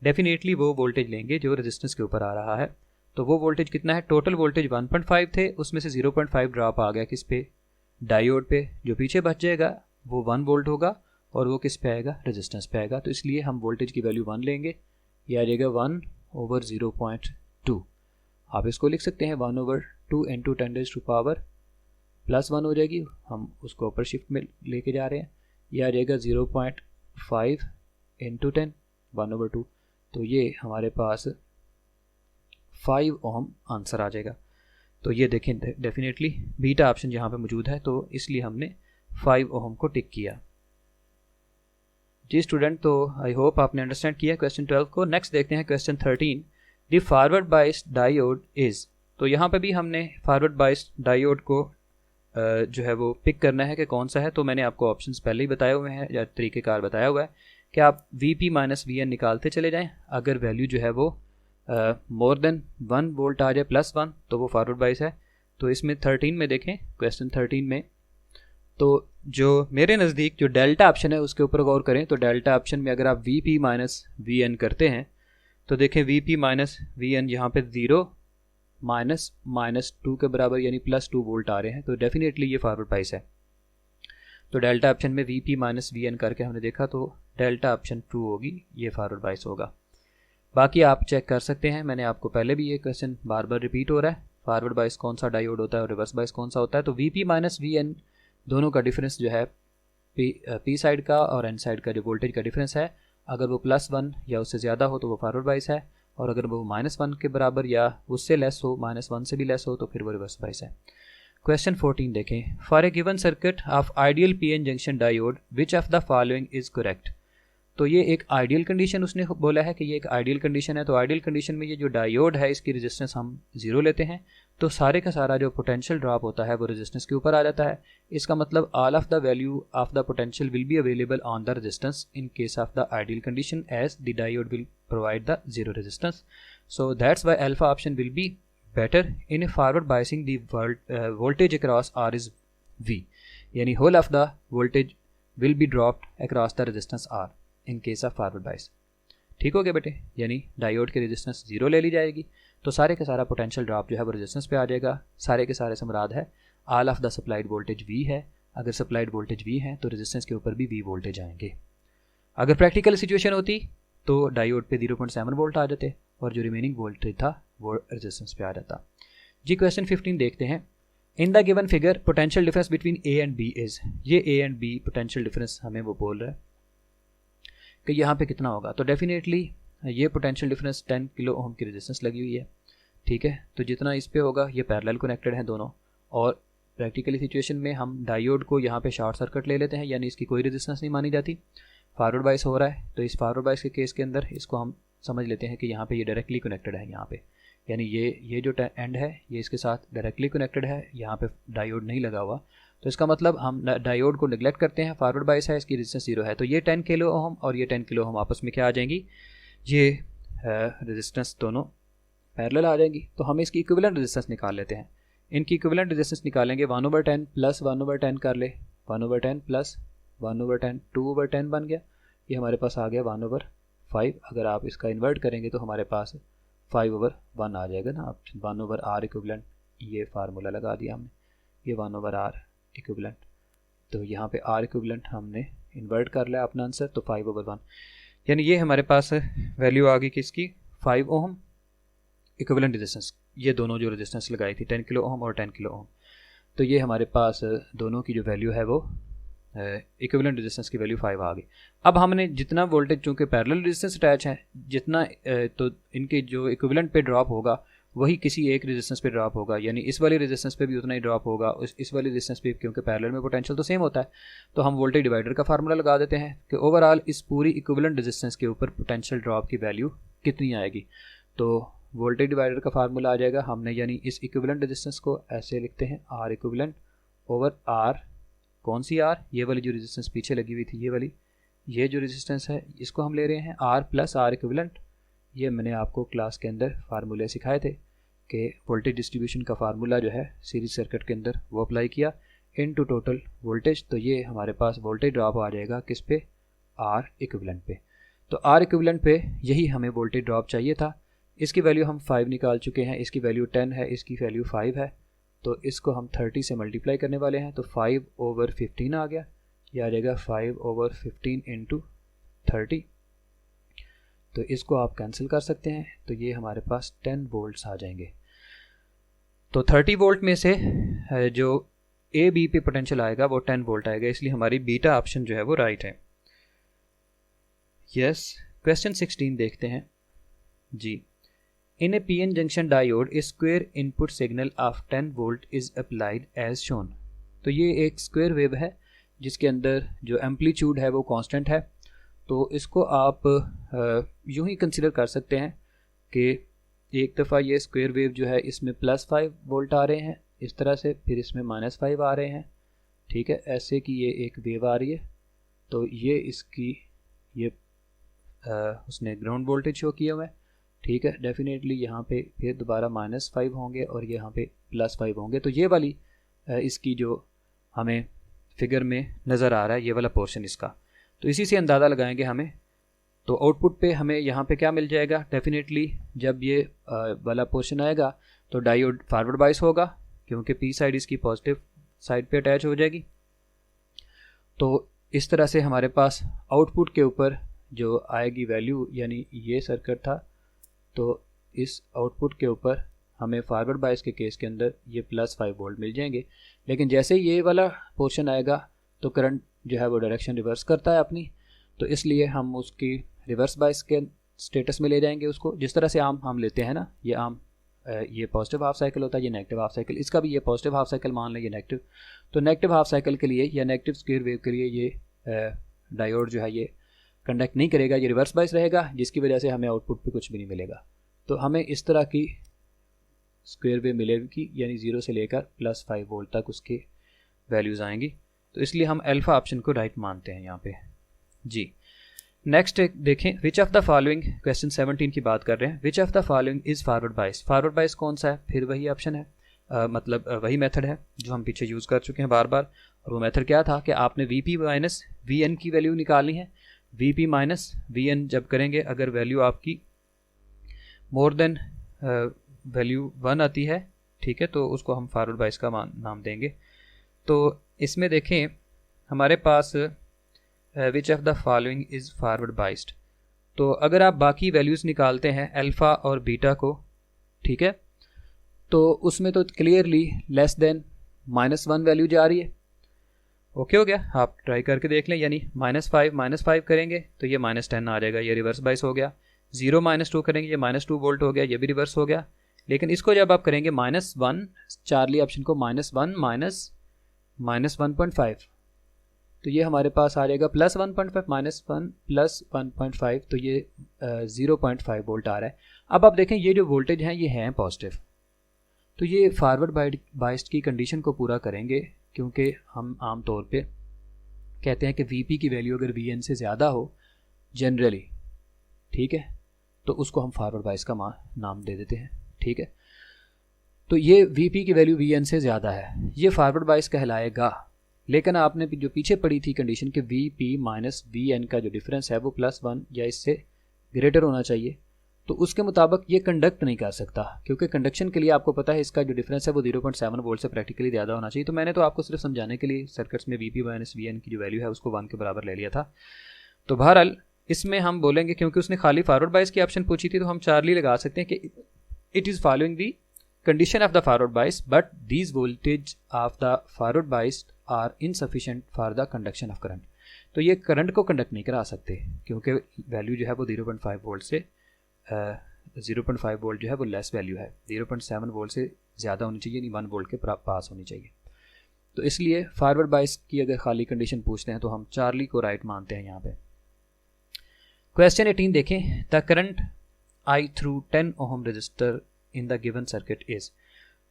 A: डेफिनेटली वो वोल्टेज लेंगे जो रेजिस्टेंस के ऊपर आ रहा है। तो वो वोल्टेज कितना है, टोटल वोल्टेज 1.5 थे, उसमें से 0.5 ड्रॉप आ गया किस पे, डायोड पे। जो पीछे बच जाएगा वो 1 वोल्ट होगा, और वो किस पे आएगा, रेजिस्टेंस पे आएगा। तो इसलिए हम वोल्टेज की वैल्यू 1 लेंगे, ये आ जाएगा 1/0.2। आप इसको लिख सकते हैं 1/2 × 10⁻1 हो जाएगी, हम उसको अपर शिफ्ट में लेके जा रहे हैं, ये आ जाएगा 0.5 × 10 1/2। तो ये हमारे पास 5 ओम आंसर आ जाएगा। तो ये देखें डेफिनेटली बीटा ऑप्शन यहाँ पे मौजूद है, तो इसलिए हमने 5 ओम को टिक किया। जी स्टूडेंट, तो आई होप आपने अंडरस्टैंड किया क्वेश्चन 12 को। नेक्स्ट देखते हैं question 13। The forward bias diode is. तो यहाँ पे भी हमने फॉरवर्ड बायस डायोड को जो है वो पिक करना है कि कौन सा है। तो मैंने आपको ऑप्शंस पहले ही बताए हुए हैं, या तरीक़ेकार बताया हुआ है कि आप VP - VN निकालते चले जाएँ। अगर वैल्यू जो है वो मोर देन 1 वोल्ट आ जाए +1 तो वो फॉरवर्ड बायस है। तो इसमें 13 में देखें, क्वेश्चन 13 में तो जो मेरे नज़दीक जो डेल्टा ऑप्शन है उसके ऊपर गौर करें। तो डेल्टा ऑप्शन में अगर आप VP - VN करते हैं तो देखें VP - VN यहाँ पे 0 -2 के बराबर यानी +2 वोल्ट आ रहे हैं, तो डेफिनेटली ये फॉरवर्ड बायस है। तो डेल्टा ऑप्शन में VP - VN करके हमने देखा तो डेल्टा ऑप्शन ट्रू होगी, ये फॉरवर्ड बायस होगा। बाकी आप चेक कर सकते हैं, मैंने आपको पहले भी ये क्वेश्चन बार बार रिपीट हो रहा है, फॉरवर्ड बायस कौन सा डायोड होता है और रिवर्स बायस कौन सा होता है। तो Vp माइनस Vn दोनों का डिफरेंस जो है पी साइड का और एन साइड का जो वोल्टेज का डिफरेंस है, अगर वो +1 या उससे ज़्यादा हो तो वो फॉरवर्ड बायस है, और अगर वो -1 के बराबर या उससे लेस हो, -1 से भी लेस हो, तो फिर वो रिवर्स बायस है। क्वेश्चन 14 देखें। For a given circuit of ideal PN junction diode which of the following is correct. तो ये एक आइडियल कंडीशन उसने बोला है कि ये एक आइडियल कंडीशन है। तो आइडियल कंडीशन में ये जो डायोड है इसकी रेजिस्टेंस हम 0 लेते हैं, तो सारे का सारा जो पोटेंशियल ड्रॉप होता है वो रेजिस्टेंस के ऊपर आ जाता है। इसका मतलब all of the value of the potential will be available on the resistance in case of the ideal condition as the diode will provide the 0 resistance. So that's why alpha option will be better in a forward biasing the voltage across R is V, यानी whole of the voltage will be dropped across the resistance R in case of forward bias। ठीक हो गया बेटे, यानी diode की resistance 0 ले ली जाएगी, तो सारे का सारा पोटेंशियल ड्रॉप जो है वो रेजिस्टेंस पे आ जाएगा। सारे के सारे से मुराद है all of the supplied voltage V है। अगर सप्लाइड वोल्टेज V है तो रेजिस्टेंस के ऊपर भी V वोल्टेज आएंगे। अगर प्रैक्टिकल सिचुएशन होती तो डायोड पे 0.7 वोल्ट आ जाते और जो रिमेनिंग वोल्टेज था वो रेजिस्टेंस पे आ जाता जी। क्वेश्चन 15 देखते हैं। In the given figure potential difference between A and B is. ये A and B potential difference हमें वो बोल रहा है कि यहाँ पे कितना होगा। तो डेफिनेटली ये पोटेंशियल डिफरेंस 10 किलो ओम की रेजिस्टेंस लगी हुई है, ठीक है। तो जितना इस पे होगा, ये पैरेलल कनेक्टेड है दोनों, और प्रैक्टिकली सिचुएशन में हम डायोड को यहाँ पे शॉर्ट सर्किट ले लेते हैं, यानी इसकी कोई रेजिस्टेंस नहीं मानी जाती। फॉरवर्ड बायस हो रहा है, तो इस फॉरवर्ड बायस के केस के अंदर इसको हम समझ लेते हैं कि यहाँ पे ये डायरेक्टली कनेक्टेड है यहाँ पे, यानी ये जो एंड है ये इसके साथ डायरेक्टली कनेक्टेड है, यहाँ पे डायोड नहीं लगा हुआ। तो इसका मतलब हम डायोड को निगलेक्ट करते हैं, फॉरवर्ड बायस है, इसकी रेजिस्टेंस 0 है। तो ये 10 किलो ओम और ये 10 किलो ओम आपस में क्या आ जाएंगी, ये रेजिस्टेंस दोनों पैरेलल आ जाएंगी। तो हम इसकी इक्विवेलेंट रेजिस्टेंस निकाल लेते हैं। इनकी इक्विवेलेंट रेजिस्टेंस निकालेंगे 1/10 प्लस 1/10 कर ले, 1/10 प्लस 1/10 2/10 बन गया। ये हमारे पास आ गया 1/5। अगर आप इसका इन्वर्ट करेंगे तो हमारे पास 5/1 आ जाएगा ना। आप 1/r इक्विवेलेंट ये फार्मूला लगा दिया हमने, ये 1/r इक्विवेलेंट। तो यहाँ पे r इक्विवेलेंट हमने इन्वर्ट कर लिया अपना आंसर, तो 5/1, यानी ये हमारे पास वैल्यू आ गई किसकी, 5 ओम इक्विवेलेंट रेजिस्टेंस। ये दोनों जो रेजिस्टेंस लगाई थी 10 किलो ओम और 10 किलो ओम, तो ये हमारे पास दोनों की जो वैल्यू है वो इक्विवेलेंट रेजिस्टेंस की वैल्यू 5 आ गई। अब हमने जितना वोल्टेज चूँकि पैरेलल रेजिस्टेंस अटैच है, जितना तो इनके जो इक्विवेलेंट पे ड्रॉप होगा वही किसी एक रेजिस्टेंस पे ड्रॉप होगा, यानी इस वाली रेजिस्टेंस पे भी उतना ही ड्रॉप होगा, इस वाली रेजिस्टेंस पे, क्योंकि पैरेलल में पोटेंशियल तो सेम होता है। तो हम वोल्टेज डिवाइडर का फार्मूला लगा देते हैं कि ओवरऑल इस पूरी इक्विवेलेंट रेजिस्टेंस के ऊपर पोटेंशियल ड्रॉप की वैल्यू कितनी आएगी। तो वोल्टेज डिवाइडर का फार्मूला आ जाएगा हमने, यानी इस इक्विवेलेंट रेजिस्टेंस को ऐसे लिखते हैं R इक्विवेलेंट ओवर R, कौन सी R, ये वाली जो रेजिस्टेंस पीछे लगी हुई थी ये वाली, ये जो रेजिस्टेंस है इसको हम ले रहे हैं R प्लस R इक्विवेलेंट। ये मैंने आपको क्लास के अंदर फार्मूले सिखाए थे कि वोल्टेज डिस्ट्रीब्यूशन का फार्मूला जो है सीरीज सर्किट के अंदर वो अप्लाई किया इनटू टोटल वोल्टेज। तो ये हमारे पास वोल्टेज ड्रॉप आ जाएगा किस पे, R इक्विवेलेंट पे। तो R इक्विवेलेंट पे यही हमें वोल्टेज ड्रॉप चाहिए था। इसकी वैल्यू हम 5 निकाल चुके हैं, इसकी वैल्यू 10 है, इसकी वैल्यू 5 है, तो इसको हम 30 से मल्टीप्लाई करने वाले हैं। तो 5/15 आ गया, यह आ जाएगा 5/15 इंटू 30। तो इसको आप कैंसिल कर सकते हैं, तो ये हमारे पास 10 वोल्ट्स आ जाएंगे। तो 30 वोल्ट में से जो ए बी पे पोटेंशियल आएगा वो 10 वोल्ट आएगा, इसलिए हमारी बीटा ऑप्शन जो है वो राइट है। यस, क्वेश्चन 16 देखते हैं जी। In a PN junction diode, a square input signal of 10 volt is applied as shown। तो ये एक स्क्वायर वेव है जिसके अंदर जो एम्पलीट्यूड है वो कांस्टेंट है। तो इसको आप यूं ही कंसिडर कर सकते हैं कि एक दफ़ा ये स्क्वायर वेव जो है इसमें +5 वोल्ट आ रहे हैं इस तरह से, फिर इसमें -5 आ रहे हैं, ठीक है, ऐसे कि ये एक वेव आ रही है। तो ये इसकी ये उसने ग्राउंड वोल्टेज शो किया हुआ है, ठीक है। डेफिनेटली यहाँ पे फिर दोबारा -5 होंगे और यहाँ पे +5 होंगे। तो ये वाली इसकी जो हमें फिगर में नज़र आ रहा है ये वाला पोर्शन इसका, तो इसी से अंदाज़ा लगाएंगे हमें। तो आउटपुट पे हमें यहाँ पे क्या मिल जाएगा, डेफिनेटली जब ये वाला पोर्शन आएगा तो डायोड फॉरवर्ड बायस होगा क्योंकि पी साइड इसकी पॉजिटिव साइड पे अटैच हो जाएगी। तो इस तरह से हमारे पास आउटपुट के ऊपर जो आएगी वैल्यू, यानी ये सर्किट था, तो इस आउटपुट के ऊपर हमें फॉरवर्ड बायस के केस के अंदर ये +5 वोल्ट मिल जाएंगे। लेकिन जैसे ही ये वाला पोर्शन आएगा तो करंट जो है वो डायरेक्शन रिवर्स करता है अपनी, तो इसलिए हम उसकी रिवर्स बायस के स्टेटस में ले जाएंगे उसको। जिस तरह से आम हम लेते हैं ना, ये आम ये पॉजिटिव हाफ साइकिल होता है, ये नेगेटिव हाफ साइकिल, इसका भी ये पॉजिटिव हाफ साइकिल मान लें, ये नेगेटिव। तो नेगेटिव हाफ साइकिल के लिए या नेगेटिव स्क्वायर वेव के लिए ये डायोड जो है ये कंडक्ट नहीं करेगा, ये रिवर्स बायस रहेगा, जिसकी वजह से हमें आउटपुट पे कुछ भी नहीं मिलेगा। तो हमें इस तरह की स्क्वायर वेव मिलेगी, यानी 0 से लेकर +5 वोल्ट तक उसके वैल्यूज़ आएंगी। तो इसलिए हम अल्फ़ा ऑप्शन को राइट मानते हैं यहाँ पे जी। नेक्स्ट देखें, which of the following, question 17 की बात कर रहे हैं, विच of the following is forward bias. Forward bias कौन सा है, फिर वही ऑप्शन है, मतलब वही मेथड है जो हम पीछे यूज़ कर चुके हैं बार बार। और वो मेथड क्या था कि आपने VP माइनस VN की वैल्यू निकालनी है। VP माइनस VN जब करेंगे, अगर वैल्यू आपकी मोर देन वैल्यू 1 आती है, ठीक है, तो उसको हम फॉरवर्ड बायस का नाम देंगे। तो इसमें देखें हमारे पास which of the following is forward biased. तो अगर आप बाकी वैल्यूज़ निकालते हैं अल्फ़ा और बीटा को, ठीक है, तो उसमें तो क्लियरली लेस देन -1 वैल्यू जा रही है। ओके हो गया, आप ट्राई करके देख लें, यानी -5 करेंगे तो ये -10 आ जाएगा, ये रिवर्स बायस हो गया। 0 -2 करेंगे, ये -2 वोल्ट हो गया, ये भी रिवर्स हो गया। लेकिन इसको जब आप करेंगे -1, चार्ली ऑप्शन को -1 -1.5, तो ये हमारे पास आ जाएगा +1.5 -1 +1.5, तो ये 0.5 वोल्ट आ रहा है। अब आप देखें ये जो वोल्टेज हैं ये हैं पॉजिटिव, तो ये फॉरवर्ड बायस्ड की कंडीशन को पूरा करेंगे, क्योंकि हम आम तौर पे कहते हैं कि VP की वैल्यू अगर VN से ज़्यादा हो जनरली, ठीक है, तो उसको हम फॉरवर्ड बायस का नाम दे देते हैं, ठीक है। तो ये VP की वैल्यू VN से ज़्यादा है, ये फॉरवर्ड बायस कहलाएगा। लेकिन आपने जो पीछे पड़ी थी कंडीशन कि VP माइनस VN का जो डिफरेंस है वो +1 या इससे ग्रेटर होना चाहिए, तो उसके मुताबिक ये कंडक्ट नहीं कर सकता, क्योंकि कंडक्शन के लिए आपको पता है इसका जो डिफरेंस है वो 0.7 वोल्ट से प्रैक्टिकली ज़्यादा होना चाहिए। तो मैंने तो आपको सिर्फ समझाने के लिए सर्किट्स में VP माइनस VN की जो वैल्यू है उसको 1 के बराबर ले लिया था। तो बहरहाल इसमें हम बोलेंगे, क्योंकि उसने खाली फॉरवर्ड बायस की ऑप्शन पूछी थी, तो हम चार्ली लगा सकते हैं कि it is following the condition of the forward bias, but these voltage of the forward bias are insufficient for the conduction of current। तो ये करंट को कंडक्ट नहीं करा सकते, क्योंकि वैल्यू जो है वो 0.5 वोल्ट से 0.5 वोल्ट जो है वो लेस वैल्यू है, 0.7 वोल्ट से ज़्यादा होनी चाहिए, यानी 1 वोल्ट के पास होनी चाहिए। तो इसलिए फॉरवर्ड बायस की अगर खाली कंडीशन पूछते हैं तो हम चार्ली को राइट मानते हैं यहाँ पे। क्वेश्चन 18 देखें, the current I through 10 ohm resistor in the given circuit is.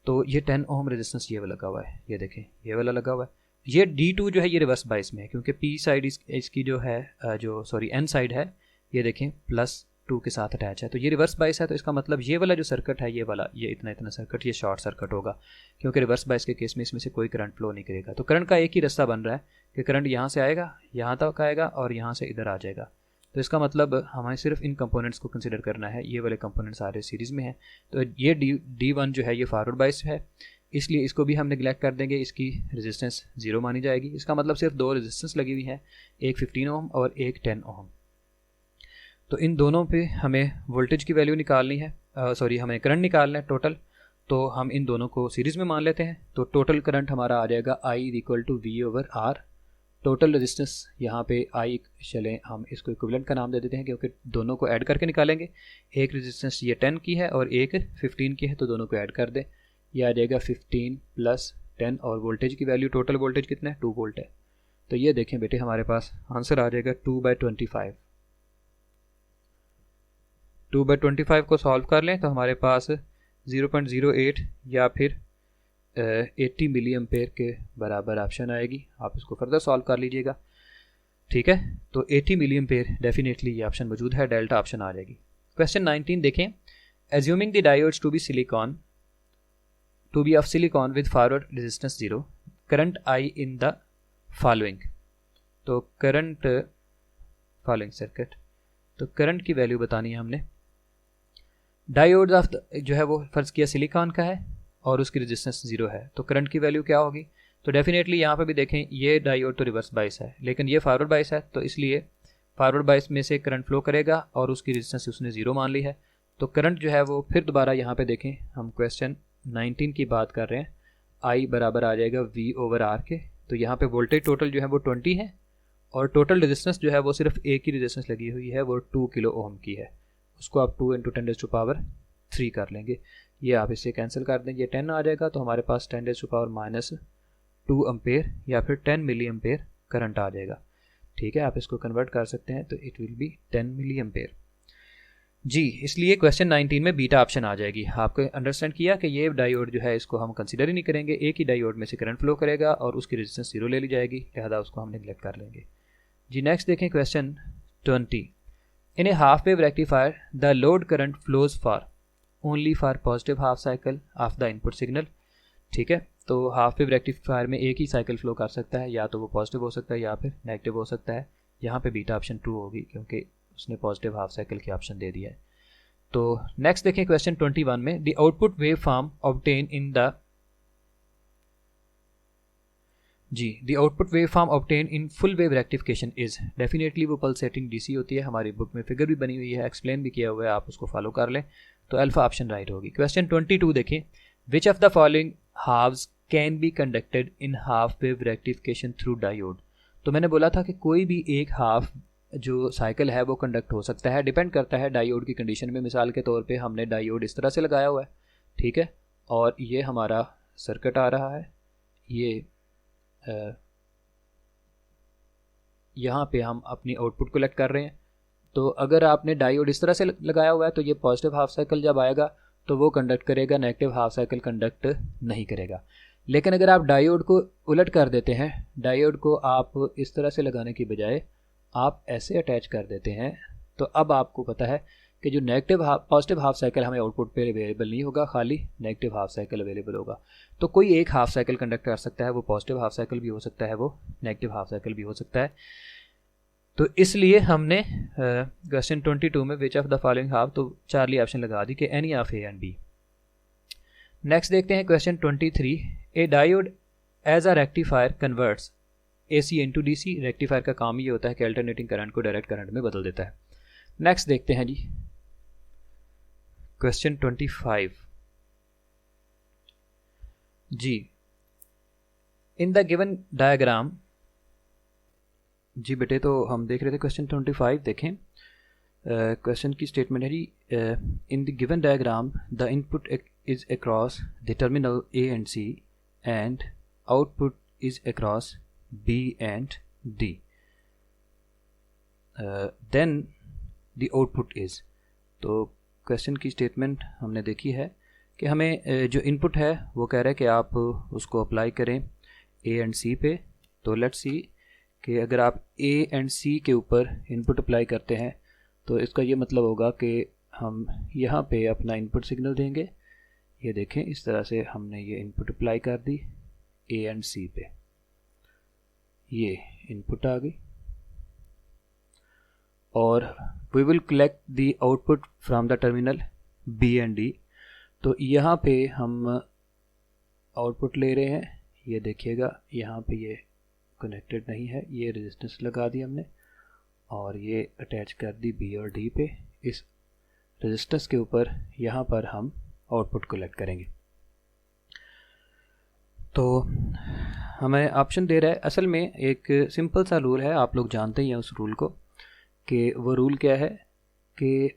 A: तो ये 10 ओम रेजिस्टेंस ये वाला लगा हुआ है, ये देखें ये वाला लगा हुआ है। ये D2 जो है ये रिवर्स बायस में है, क्योंकि P साइड इसकी जो है N साइड है, ये देखें +2 के साथ अटैच है, तो ये रिवर्स बायस है। तो इसका मतलब ये वाला जो सर्किट है, ये वाला, ये इतना सर्किट, ये शॉर्ट सर्किट होगा, क्योंकि रिवर्स बायस के केस में इसमें से कोई करंट फ्लो नहीं करेगा। तो करंट का एक ही रास्ता बन रहा है कि करंट यहाँ से आएगा, यहाँ तक आएगा और यहाँ से इधर आ जाएगा। तो इसका मतलब हमें सिर्फ इन कंपोनेंट्स को कंसिडर करना है, ये वाले कंपोनेंट सारे सीरीज़ में हैं। तो ये D1 जो है ये फॉरवर्ड बायस है, इसलिए इसको भी हम नेगलेक्ट कर देंगे, इसकी रेजिस्टेंस 0 मानी जाएगी। इसका मतलब सिर्फ 2 रेजिस्टेंस लगी हुई है, एक 15 ओम और एक 10 ओम। तो इन दोनों पे हमें वोल्टेज की वैल्यू निकालनी है, हमें करंट निकालना है टोटल। तो हम इन दोनों को सीरीज़ में मान लेते हैं। तो टोटल करंट हमारा आ जाएगा I = V/R। टोटल रेजिस्टेंस यहाँ पे I, चलें हम इसको इक्विवेलेंट का नाम दे देते हैं, क्योंकि दोनों को ऐड करके निकालेंगे। एक रेजिस्टेंस ये 10 की है और एक 15 की है, तो दोनों को ऐड कर दें, ये आ जाएगा 15 + 10। और वोल्टेज की वैल्यू, टोटल वोल्टेज कितना है, 2 वोल्ट है। तो ये देखें बेटे, हमारे पास आंसर आ जाएगा 2/25। 2/25 को सॉल्व कर लें तो हमारे पास 0.08 या फिर 80 मिली एम्पेयर के बराबर ऑप्शन आएगी। आप इसको फर्दर सॉल्व कर लीजिएगा, ठीक है। तो 80 मिली एम्पेयर डेफिनेटली ये ऑप्शन मौजूद है, डेल्टा ऑप्शन आ जाएगी। क्वेश्चन 19 देखें, assuming the diodes to be of silicon with forward resistance 0, current I in the following. तो करंट फॉलोइंग सर्किट, तो करंट की वैल्यू बतानी है हमने। डायोड ऑफ जो है वो फर्ज किया सिलिकॉन का है और उसकी रेजिस्टेंस 0 है, तो करंट की वैल्यू क्या होगी। तो डेफिनेटली यहाँ पे भी देखें, ये डायोड तो रिवर्स बायस है, लेकिन ये फॉरवर्ड बायस है, तो इसलिए फॉरवर्ड बायस में से करंट फ्लो करेगा और उसकी रेजिस्टेंस उसने 0 मान ली है। तो करंट जो है वो फिर दोबारा यहाँ पे देखें, हम क्वेश्चन 19 की बात कर रहे हैं, आई बराबर आ जाएगा V ओवर आर के। तो यहाँ पे वोल्टेज टोटल जो है वो 20 है और टोटल रेजिस्टेंस जो है वो सिर्फ एक ही रेजिस्टेंस लगी हुई है, वो 2 किलो ओम की है। उसको आप 2 × 10⁻³ कर लेंगे। ये आप इससे कैंसिल कर दें, ये 10 आ जाएगा, तो हमारे पास 10⁻⁻² एम्पेयर या फिर 10 मिली एम्पेयर करंट आ जाएगा। ठीक है, आप इसको कन्वर्ट कर सकते हैं, तो it will be 10 milli ampere जी। इसलिए क्वेश्चन 19 में बीटा ऑप्शन आ जाएगी। आपको अंडरस्टैंड किया कि ये डायोड जो है इसको हम कंसीडर ही नहीं करेंगे, एक ही डायोड में से करंट फ्लो करेगा और उसकी रेजिस्टेंस 0 ले ली जाएगी, लिहाजा उसको हम नेगलेक्ट कर लेंगे जी। नेक्स्ट देखें question 20। In a half wave rectifier the load current flows for only for positive half cycle of the input signal. ठीक है, तो हाफ वेव रेक्टिफायर में एक ही साइकिल फ्लो कर सकता है, या तो वो पॉजिटिव हो सकता है या फिर नेगेटिव हो सकता है। यहाँ पे बीटा ऑप्शन ट्रू होगी क्योंकि उसने पॉजिटिव हाफ साइकिल की ऑप्शन दे दिया है। तो नेक्स्ट देखें क्वेश्चन 21 में, the output waveform obtain in the जी the output waveform obtain in full wave rectification is. Definitely वो पल्सेटिंग डीसी होती है, हमारी बुक में फिगर भी बनी हुई है, एक्सप्लेन भी किया हुआ है, आप उसको फॉलो कर लें। तो अल्फा ऑप्शन राइट होगी। क्वेश्चन 22 देखें, which of the following halves can be conducted in half wave rectification through diode. तो मैंने बोला था कि कोई भी एक हाफ जो साइकिल है वो कंडक्ट हो सकता है, डिपेंड करता है डायोड की कंडीशन में। मिसाल के तौर पे हमने डायोड इस तरह से लगाया हुआ है, ठीक है, और ये हमारा सर्किट आ रहा है, ये यहाँ पे हम अपनी आउटपुट कलेक्ट कर रहे हैं। तो अगर आपने डायोड इस तरह से लगाया हुआ है तो ये पॉजिटिव हाफ साइकिल जब आएगा तो वो कंडक्ट करेगा, नेगेटिव हाफ साइकिल कंडक्ट नहीं करेगा। लेकिन अगर आप डायोड को उलट कर देते हैं, डायोड को आप इस तरह से लगाने की बजाय आप ऐसे अटैच कर देते हैं, तो अब आपको पता है कि जो पॉजिटिव हाफ साइकिल हमें आउटपुट पे अवेलेबल नहीं होगा, खाली नेगेटिव हाफ साइकिल अवेलेबल होगा। तो कोई एक हाफ साइकिल कंडक्ट कर सकता है, वो पॉजिटिव हाफ साइकिल भी हो सकता है, वो नेगेटिव हाफ साइकिल भी हो सकता है। तो इसलिए हमने क्वेश्चन 22 में which of the following half, तो चार्ली ऑप्शन लगा दी कि any of A and B. Next देखते हैं question 23, a diode as a rectifier converts AC into DC। Rectifier का काम ये होता है कि अल्टरनेटिंग करंट को डायरेक्ट करंट में बदल देता है। नेक्स्ट देखते हैं जी क्वेश्चन 25 जी। इन द गिवन डायग्राम जी बेटे, तो हम देख रहे थे क्वेश्चन 25, देखें क्वेश्चन की स्टेटमेंट है जी, in the given diagram the input is across the terminal A and C and output is across B and D, then the output is। तो क्वेश्चन की स्टेटमेंट हमने देखी है कि हमें जो इनपुट है वो कह रहा है कि आप उसको अप्लाई करें A एंड C पे। तो लेट्स सी कि अगर आप A एंड C के ऊपर इनपुट अप्लाई करते हैं तो इसका ये मतलब होगा कि हम यहाँ पे अपना इनपुट सिग्नल देंगे। ये देखें, इस तरह से हमने ये इनपुट अप्लाई कर दी A एंड C पे, ये इनपुट आ गई, और we will collect the output from the terminal B and D। तो यहाँ पे हम आउटपुट ले रहे हैं, ये देखिएगा यहाँ पे ये कनेक्टेड नहीं है, ये रेजिस्टेंस लगा दी हमने और ये अटैच कर दी B और D पे। इस रेजिस्टेंस के ऊपर यहाँ पर हम आउटपुट कलेक्ट करेंगे। तो हमें ऑप्शन दे रहा है, असल में एक सिंपल सा रूल है, आप लोग जानते ही हैं उस रूल को, कि वो रूल क्या है कि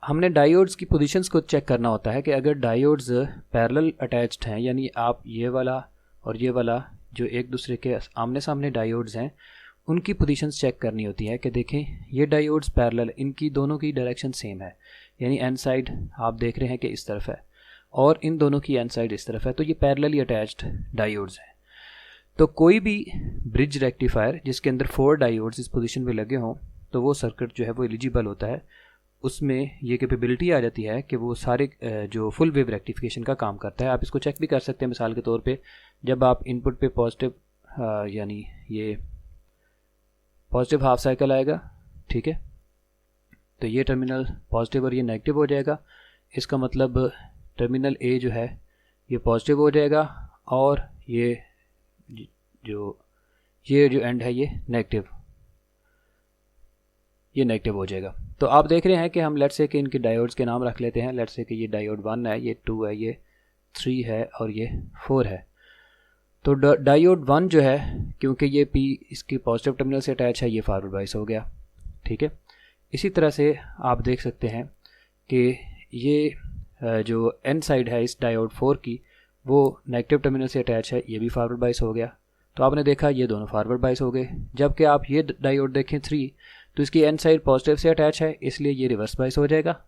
A: हमने डायोड्स की पोजीशंस को चेक करना होता है कि अगर डायोड्स पैरेलल अटैच्ड हैं, यानी आप ये वाला और ये वाला जो एक दूसरे के आमने सामने डायोड्स हैं उनकी पोजीशंस चेक करनी होती है कि देखें ये डायोड्स पैरेलल, इनकी दोनों की डायरेक्शन सेम है, यानी एन साइड आप देख रहे हैं कि इस तरफ है और इन दोनों की एन साइड इस तरफ है, तो ये पैरेलली अटैच्ड डायोड्स हैं। तो कोई भी ब्रिज रेक्टिफायर जिसके अंदर 4 डायोड्स इस पोजीशन पे लगे हों तो वो सर्किट जो है वो एलिजिबल होता है, उसमें ये कैपेबिलिटी आ जाती है कि वो सारे जो फुल वेव रेक्टिफिकेशन का काम करता है। आप इसको चेक भी कर सकते हैं, मिसाल के तौर पे जब आप इनपुट पे पॉजिटिव यानी ये पॉजिटिव हाफ साइकिल आएगा, ठीक है, तो ये टर्मिनल पॉजिटिव और ये नेगेटिव हो जाएगा, इसका मतलब टर्मिनल A जो है ये पॉजिटिव हो जाएगा और ये जो एंड है ये नेगेटिव। ये नेगेटिव हो जाएगा। तो आप देख रहे हैं कि हम लेट्स से कि इनके डायोड्स के नाम रख लेते हैं। लेट्स से कि ये डायोड 1 है, ये 2 है, ये 3 है और ये 4 है। तो डायोड 1 जो है, क्योंकि ये P इसकी पॉजिटिव टर्मिनल से अटैच है, ये फॉरवर्ड बायस हो गया, ठीक है। इसी तरह से आप देख सकते हैं कि ये जो N साइड है इस डायोड 4 की, वो नेगेटिव टर्मिनल से अटैच है, ये भी फॉरवर्ड बायस हो गया। तो आपने देखा ये दोनों फॉरवर्ड बायस हो गए। जबकि आप ये डायोड देखें 3, तो इसकी N साइड पॉजिटिव से अटैच है, इसलिए ये रिवर्स बायस हो जाएगा।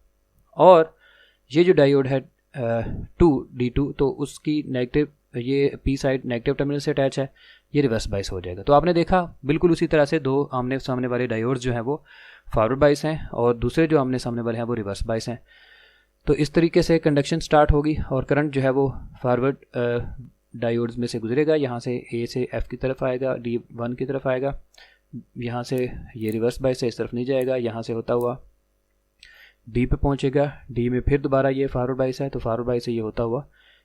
A: और ये जो डायोड है 2D2, तो उसकी नेगेटिव, ये P साइड नेगेटिव टर्मिनल से अटैच है, ये रिवर्स बायस हो जाएगा। तो आपने देखा बिल्कुल उसी तरह से दो आमने सामने वाले डायोड्स जो हैं वो फॉरवर्ड बायस हैं और दूसरे जो आमने सामने वाले हैं वो रिवर्स बायस हैं। तो इस तरीके से कंडक्शन स्टार्ट होगी और करंट जो है वो फॉरवर्ड डायोड्स में से गुजरेगा। यहाँ से A से F की तरफ आएगा, D1 की तरफ आएगा, यहाँ से ये रिवर्स बायस से इस तरफ नहीं जाएगा, यहाँ से होता हुआ D पे पहुँचेगा, D में फिर दोबारा ये फॉरवर्ड बायस है, तो फॉरवर्ड बायस से ये होता हुआ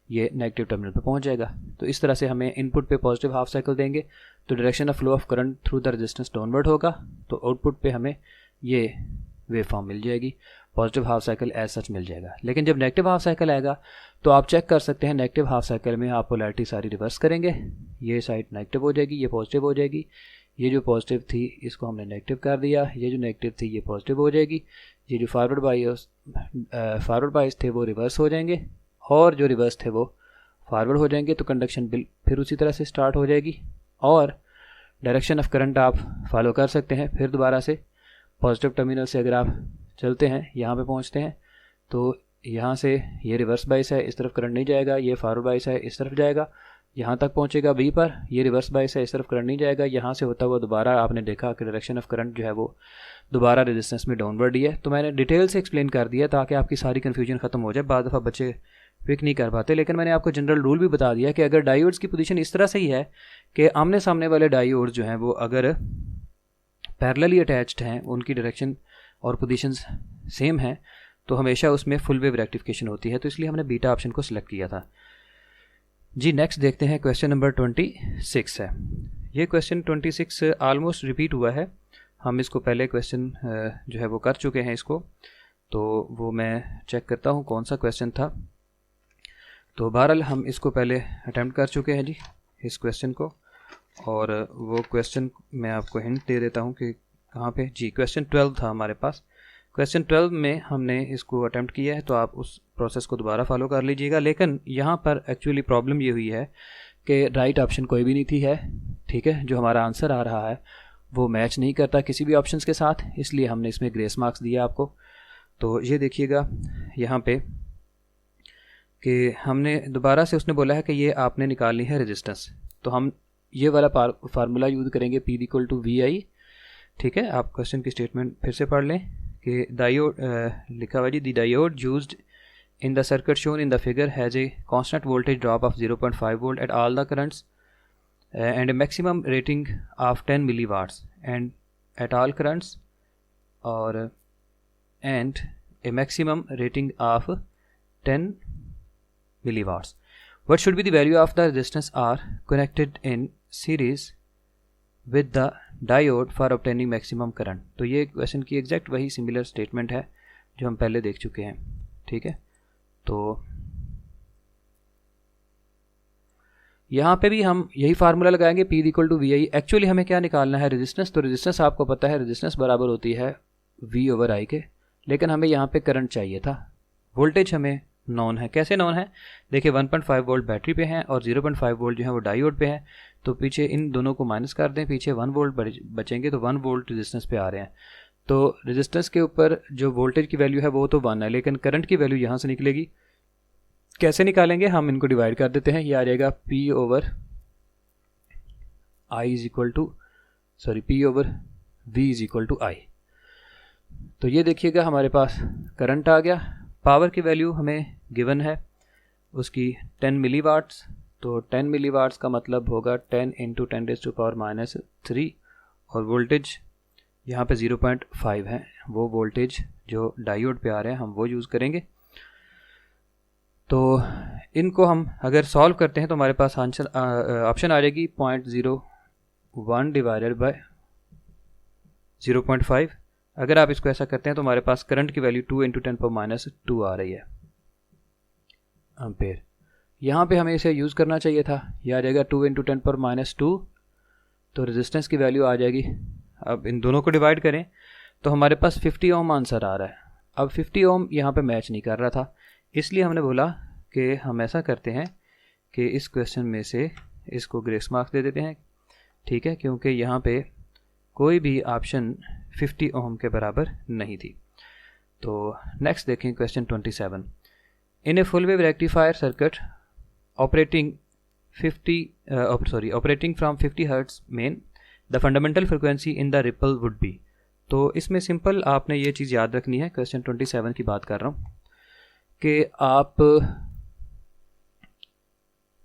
A: ये नेगेटिव टर्मिनल पे पहुँच जाएगा। तो इस तरह से हमें इनपुट पे पॉजिटिव हाफ साइकिल देंगे तो direction of flow of current through the resistance downward होगा, तो आउटपुट पे हमें ये वेव फॉर्म मिल जाएगी, positive half cycle as such मिल जाएगा। लेकिन जब नेगेटिव हाफ साइकिल आएगा तो आप चेक कर सकते हैं, नेगेटिव हाफ साइकिल में आप पोलैरिटी सारी रिवर्स करेंगे, ये साइड नेगेटिव हो जाएगी, ये पॉजिटिव हो जाएगी, ये जो पॉजिटिव थी इसको हमने नेगेटिव कर दिया, ये जो नेगेटिव थी ये पॉजिटिव हो जाएगी, ये जो फॉरवर्ड बायस थे वो रिवर्स हो जाएंगे और जो रिवर्स थे वो फॉरवर्ड हो जाएंगे। तो कंडक्शन बिल फिर उसी तरह से स्टार्ट हो जाएगी और डायरेक्शन ऑफ करंट आप फॉलो कर सकते हैं। फिर दोबारा से पॉजिटिव टर्मिनल से अगर आप चलते हैं, यहाँ पे पहुँचते हैं, तो यहाँ से ये रिवर्स बायस है, इस तरफ करंट नहीं जाएगा, ये फॉरवर्ड बायस है, इस तरफ जाएगा, यहाँ तक पहुँचेगा B पर, ये रिवर्स बायस है, इस तरफ करंट नहीं जाएगा, यहाँ से होता हुआ दोबारा आपने देखा कि डायरेक्शन ऑफ करंट जो है वो दोबारा रेजिस्टेंस में डाउनवर्ड ही है। तो मैंने डिटेल से एक्सप्लेन कर दिया ताकि आपकी सारी कन्फ्यूजन ख़त्म हो जाए। बाद दफ़ा बच्चे पिक नहीं कर पाते, लेकिन मैंने आपको जनरल रूल भी बता दिया कि अगर डायोड्स की पोजीशन इस तरह से ही है कि आमने सामने वाले डायोड्स जो हैं वो अगर पैरेलली अटैच्ड हैं, उनकी डायरेक्शन और पोजीशंस सेम हैं, तो हमेशा उसमें फुल वेव रेक्टिफिकेशन होती है। तो इसलिए हमने बीटा ऑप्शन को सिलेक्ट किया था जी। नेक्स्ट देखते हैं, क्वेश्चन नंबर 26 है। ये क्वेश्चन 26 ऑलमोस्ट रिपीट हुआ है, हम इसको पहले क्वेश्चन जो है वो कर चुके हैं इसको, तो वो मैं चेक करता हूँ कौन सा क्वेश्चन था। तो बहरहाल हम इसको पहले अटैम्प्ट कर चुके हैं जी इस क्वेश्चन को, और वो क्वेश्चन मैं आपको हिंट दे देता हूँ कि कहाँ पे जी। क्वेश्चन 12 था हमारे पास, क्वेश्चन 12 में हमने इसको अटैम्प्ट किया है, तो आप उस प्रोसेस को दोबारा फॉलो कर लीजिएगा। लेकिन यहाँ पर एक्चुअली प्रॉब्लम ये हुई है कि राइट ऑप्शन कोई भी नहीं थी है, ठीक है। जो हमारा आंसर आ रहा है वो मैच नहीं करता किसी भी ऑप्शंस के साथ, इसलिए हमने इसमें ग्रेस मार्क्स दिया आपको। तो ये देखिएगा यहाँ पे कि हमने दोबारा से, उसने बोला है कि ये आपने निकालनी है रेजिस्टेंस, तो हम ये वाला फार्मूला यूज़ करेंगे, P = VI, ठीक है। आप क्वेश्चन की स्टेटमेंट फिर से पढ़ लें कि डायोड लिखा हुआ जी, the diode used in the circuit shown in the figure has a constant voltage drop of 0.5 volt at all the currents and a maximum rating of 10 milliwatts and at all currents or and a maximum rating of 10 milliwatts. What should be the value of the resistance R connected in series with the diode for obtaining maximum current? तो ये question की exact वही similar statement है जो हम पहले देख चुके हैं, ठीक है। तो यहाँ पे भी हम यही फार्मूला लगाएंगे, P = VI। एक्चुअली हमें क्या निकालना है, रेजिस्टेंस। तो रेजिस्टेंस आपको पता है, रेजिस्टेंस बराबर होती है V/I के, लेकिन हमें यहाँ पे करंट चाहिए था। वोल्टेज हमें नॉन है, कैसे नॉन है, देखिए 1.5 वोल्ट बैटरी पे हैं और 0.5 वोल्ट जो है वो डायोड पे है। तो पीछे इन दोनों को माइनस कर दें, पीछे 1 वोल्ट बचेंगे, तो 1 वोल्ट रेजिस्टेंस पे आ रहे हैं। तो रेजिस्टेंस के ऊपर जो वोल्टेज की वैल्यू है वो तो 1 है, लेकिन करंट की वैल्यू यहाँ से निकलेगी। कैसे निकालेंगे, हम इनको डिवाइड कर देते हैं। ये आ जाएगा P/I = I। तो ये देखिएगा हमारे पास करंट आ गया। पावर की वैल्यू हमें गिवन है उसकी 10 मिलीवाट्स, तो 10 मिलीवाट्स का मतलब होगा 10 × 10⁻³ और वोल्टेज यहाँ पे 0.5 है, वो वोल्टेज जो डायोड पे आ रहे हैं हम वो यूज़ करेंगे। तो इनको हम अगर सॉल्व करते हैं तो हमारे पास आंसर ऑप्शन आ जाएगी 0.01 / 0.5। अगर आप इसको ऐसा करते हैं तो हमारे पास करंट की वैल्यू 2 × 10⁻² आ रही है एम्पेयर। यहाँ पे हमें इसे यूज़ करना चाहिए था, ये आ जाएगा 2 × 10⁻², तो रेजिस्टेंस की वैल्यू आ जाएगी। अब इन दोनों को डिवाइड करें तो हमारे पास 50 ओम आंसर आ रहा है। अब 50 ओम यहाँ पे मैच नहीं कर रहा था, इसलिए हमने बोला कि हम ऐसा करते हैं कि इस क्वेश्चन में से इसको ग्रेस मार्क्स दे देते हैं, ठीक है, क्योंकि यहाँ पे कोई भी ऑप्शन 50 ओम के बराबर नहीं थी। तो नेक्स्ट देखें question 27। In A full wave rectifier circuit operating from 50 hertz main the fundamental frequency in the ripple would be. तो इसमें सिंपल आपने ये चीज़ याद रखनी है, क्वेश्चन 27 की बात कर रहा हूँ, कि आप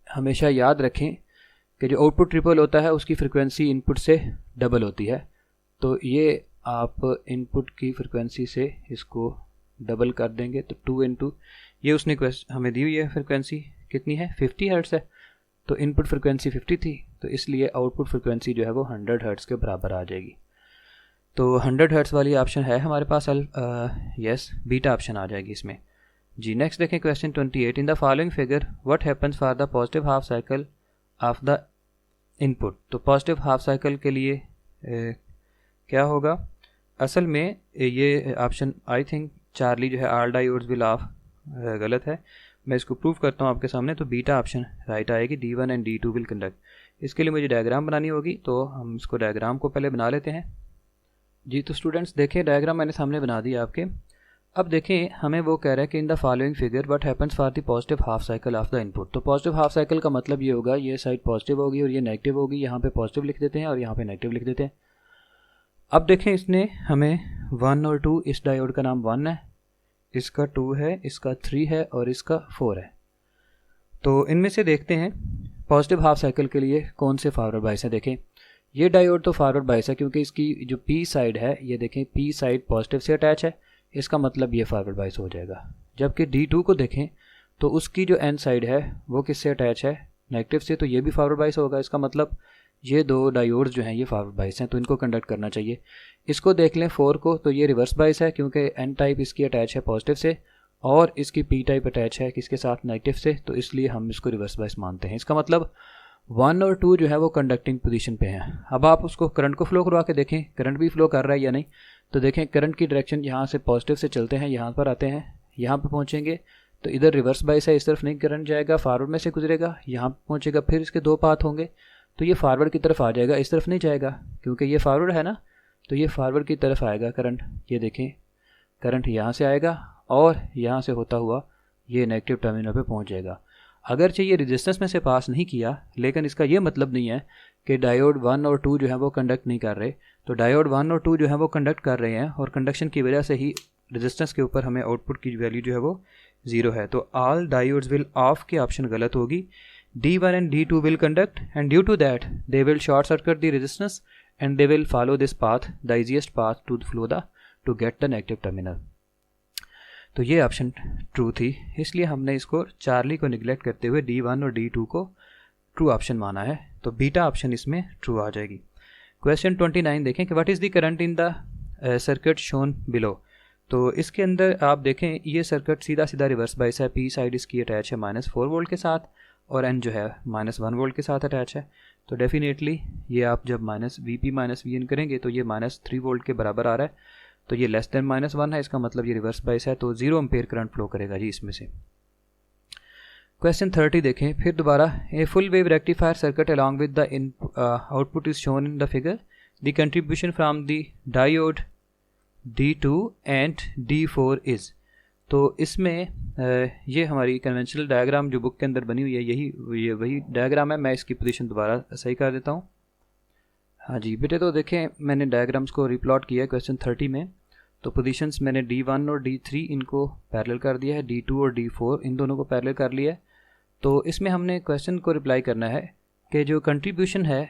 A: हमेशा याद रखें कि जो आउटपुट रिपल होता है उसकी फ्रिक्वेंसी इनपुट से डबल होती है। तो ये आप इनपुट की फ्रिक्वेंसी से इसको डबल कर देंगे तो 2 × ये उसने हमें दी हुई है फ्रिक्वेंसी कितनी है, 50 हर्ट्ज़ है, तो इनपुट फ्रिक्वेंसी 50 थी, तो इसलिए आउटपुट फ्रिक्वेंसी जो है वो 100 हर्ट्ज़ के बराबर आ जाएगी। तो 100 हर्ट्ज़ वाली ऑप्शन है हमारे पास, यस बीटा ऑप्शन आ जाएगी इसमें जी। नेक्स्ट देखें question 28। In the following figure what happens for the positive half cycle of the input. तो पॉजिटिव हाफ साइकिल के लिए क्या होगा, असल में ये ऑप्शन आई थिंक चार्ली जो है ऑल डायोड्स विल ऑफ गलत है, मैं इसको प्रूव करता हूँ आपके सामने। तो बीटा ऑप्शन राइट आएगी, D1 and D2 will conduct. इसके लिए मुझे डायग्राम बनानी होगी, तो हम इसको डायग्राम को पहले बना लेते हैं जी। तो स्टूडेंट्स देखें डायग्राम मैंने सामने बना दिया आपके। अब देखें हमें वो कह रहा है कि इन the following figure what happens for the positive half cycle of the input. तो पॉजिटिव हाफ साइकिल का मतलब ये होगा ये साइड पॉजिटिव होगी और ये नेगेटिव होगी, यहाँ पे पॉजिटिव लिख देते हैं और यहाँ पे नेगेटिव लिख देते हैं। अब देखें इसने हमें 1 और 2, इस डायोड का नाम 1 है, इसका 2 है, इसका 3 है और इसका 4 है। तो इनमें से देखते हैं पॉजिटिव हाफ साइकिल के लिए कौन से फॉरवर्ड बायस है। देखें ये डायोड तो फॉरवर्ड बायस है क्योंकि इसकी जो पी साइड है, ये देखें पी साइड पॉजिटिव से अटैच है, इसका मतलब ये फॉरवर्ड बायस हो जाएगा। जबकि D2 को देखें तो उसकी जो एन साइड है वो किससे अटैच है, नेगेटिव से, तो ये भी फॉरवर्ड बायस होगा। इसका मतलब ये दो डायोड्स जो हैं ये फॉरवर्ड बायस हैं, तो इनको कंडक्ट करना चाहिए। इसको देख लें 4 को, तो ये रिवर्स बायस है क्योंकि एन टाइप इसकी अटैच है पॉजिटिव से और इसकी पी टाइप अटैच है किसके साथ, नेगेटिव से, तो इसलिए हम इसको रिवर्स बायस मानते हैं। इसका मतलब 1 और 2 जो है वो कंडक्टिंग पोजीशन पे हैं। अब आप उसको करंट को फ्लो करवा के देखें करंट भी फ्लो कर रहा है या नहीं। तो देखें करंट की डायरेक्शन यहाँ से पॉजिटिव से चलते हैं, यहाँ पर आते हैं, यहाँ पे पहुँचेंगे तो इधर रिवर्स बायस है, इस तरफ नहीं करंट जाएगा, फॉरवर्ड में से गुजरेगा, यहाँ पहुँचेगा, फिर इसके 2 पाथ होंगे तो ये फारवर्ड की तरफ आ जाएगा, इस तरफ नहीं जाएगा क्योंकि ये फारवर्ड है ना, तो ये फारवर्ड की तरफ आएगा करंट। ये देखें करंट यहाँ से आएगा और यहाँ से होता हुआ ये नेगेटिव टर्मिनल पे पहुँच जाएगा। अगर चाहिए रेजिस्टेंस में से पास नहीं किया, लेकिन इसका ये मतलब नहीं है कि डायोड 1 और 2 जो है वो कंडक्ट नहीं कर रहे। तो डायोड 1 और 2 जो है वो कंडक्ट कर रहे हैं और कंडक्शन की वजह से ही रेजिस्टेंस के ऊपर हमें आउटपुट की वैल्यू जो है वो 0 है। तो ऑल डायोड्स विल ऑफ की ऑप्शन गलत होगी। D1 and D2 will conduct and due to that they will short circuit the resistance and they will follow this path, the easiest path to flow to get the negative terminal। तो ये option true थी, इसलिए हमने इसको Charlie को neglect करते हुए D1 और D2 को ट्रू ऑप्शन माना है। तो बीटा ऑप्शन इसमें ट्रू आ जाएगी। क्वेश्चन 29 देखें कि what is the current in the circuit shown below. तो इसके अंदर आप देखें ये सर्किट सीधा सीधा रिवर्स बायस है, पी साइड इसकी अटैच है -4 वोल्ट के साथ और एन जो है -1 वोल्ट के साथ अटैच है। तो डेफिनेटली ये आप जब -Vp -Vn करेंगे तो ये -3 वोल्ट के बराबर आ रहा है, तो ये लेस देन -1 है, इसका मतलब ये रिवर्स बायस है, तो 0 एम्पेयर करंट फ्लो करेगा जी इसमें से। क्वेश्चन 30 देखें फिर दोबारा, a full wave rectifier circuit along with the output is shown in the figure, the contribution from the diode D2 and D4 is. तो इसमें ये हमारी कन्वेंशनल डायग्राम जो बुक के अंदर बनी हुई है ये वही डायग्राम है। मैं इसकी पोजीशन दोबारा सही कर देता हूँ। हाँ जी बेटे, तो देखें मैंने डायग्राम्स को रिप्लॉट किया है क्वेश्चन 30 में। तो पोजीशंस मैंने D1 और D3 इनको पैरेलल कर दिया है, D2 और D4 इन दोनों को पैरेलल कर लिया है। तो इसमें हमने क्वेश्चन को रिप्लाई करना है कि जो कंट्रीब्यूशन है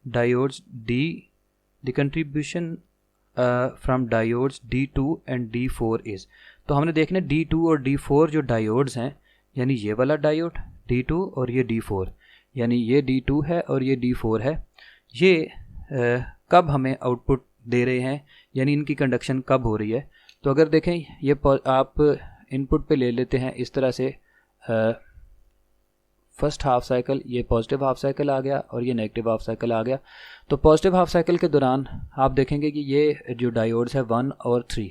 A: diodes the contribution from diodes D2 and D4 is. तो हमने देखना D2 और D4 जो डायोड्स हैं, यानी ये वाला डायोड D2 और ये D4, यानी ये D2 है और ये D4 है, ये कब हमें आउटपुट दे रहे हैं, यानी इनकी कंडक्शन कब हो रही है। तो अगर देखें ये आप इनपुट पे ले लेते हैं इस तरह से, फर्स्ट हाफ साइकिल, ये पॉजिटिव हाफ साइकिल आ गया और ये नेगेटिव हाफ साइकिल आ गया। तो पॉजिटिव हाफ साइकिल के दौरान आप देखेंगे कि ये जो डायोड्स है 1 और 3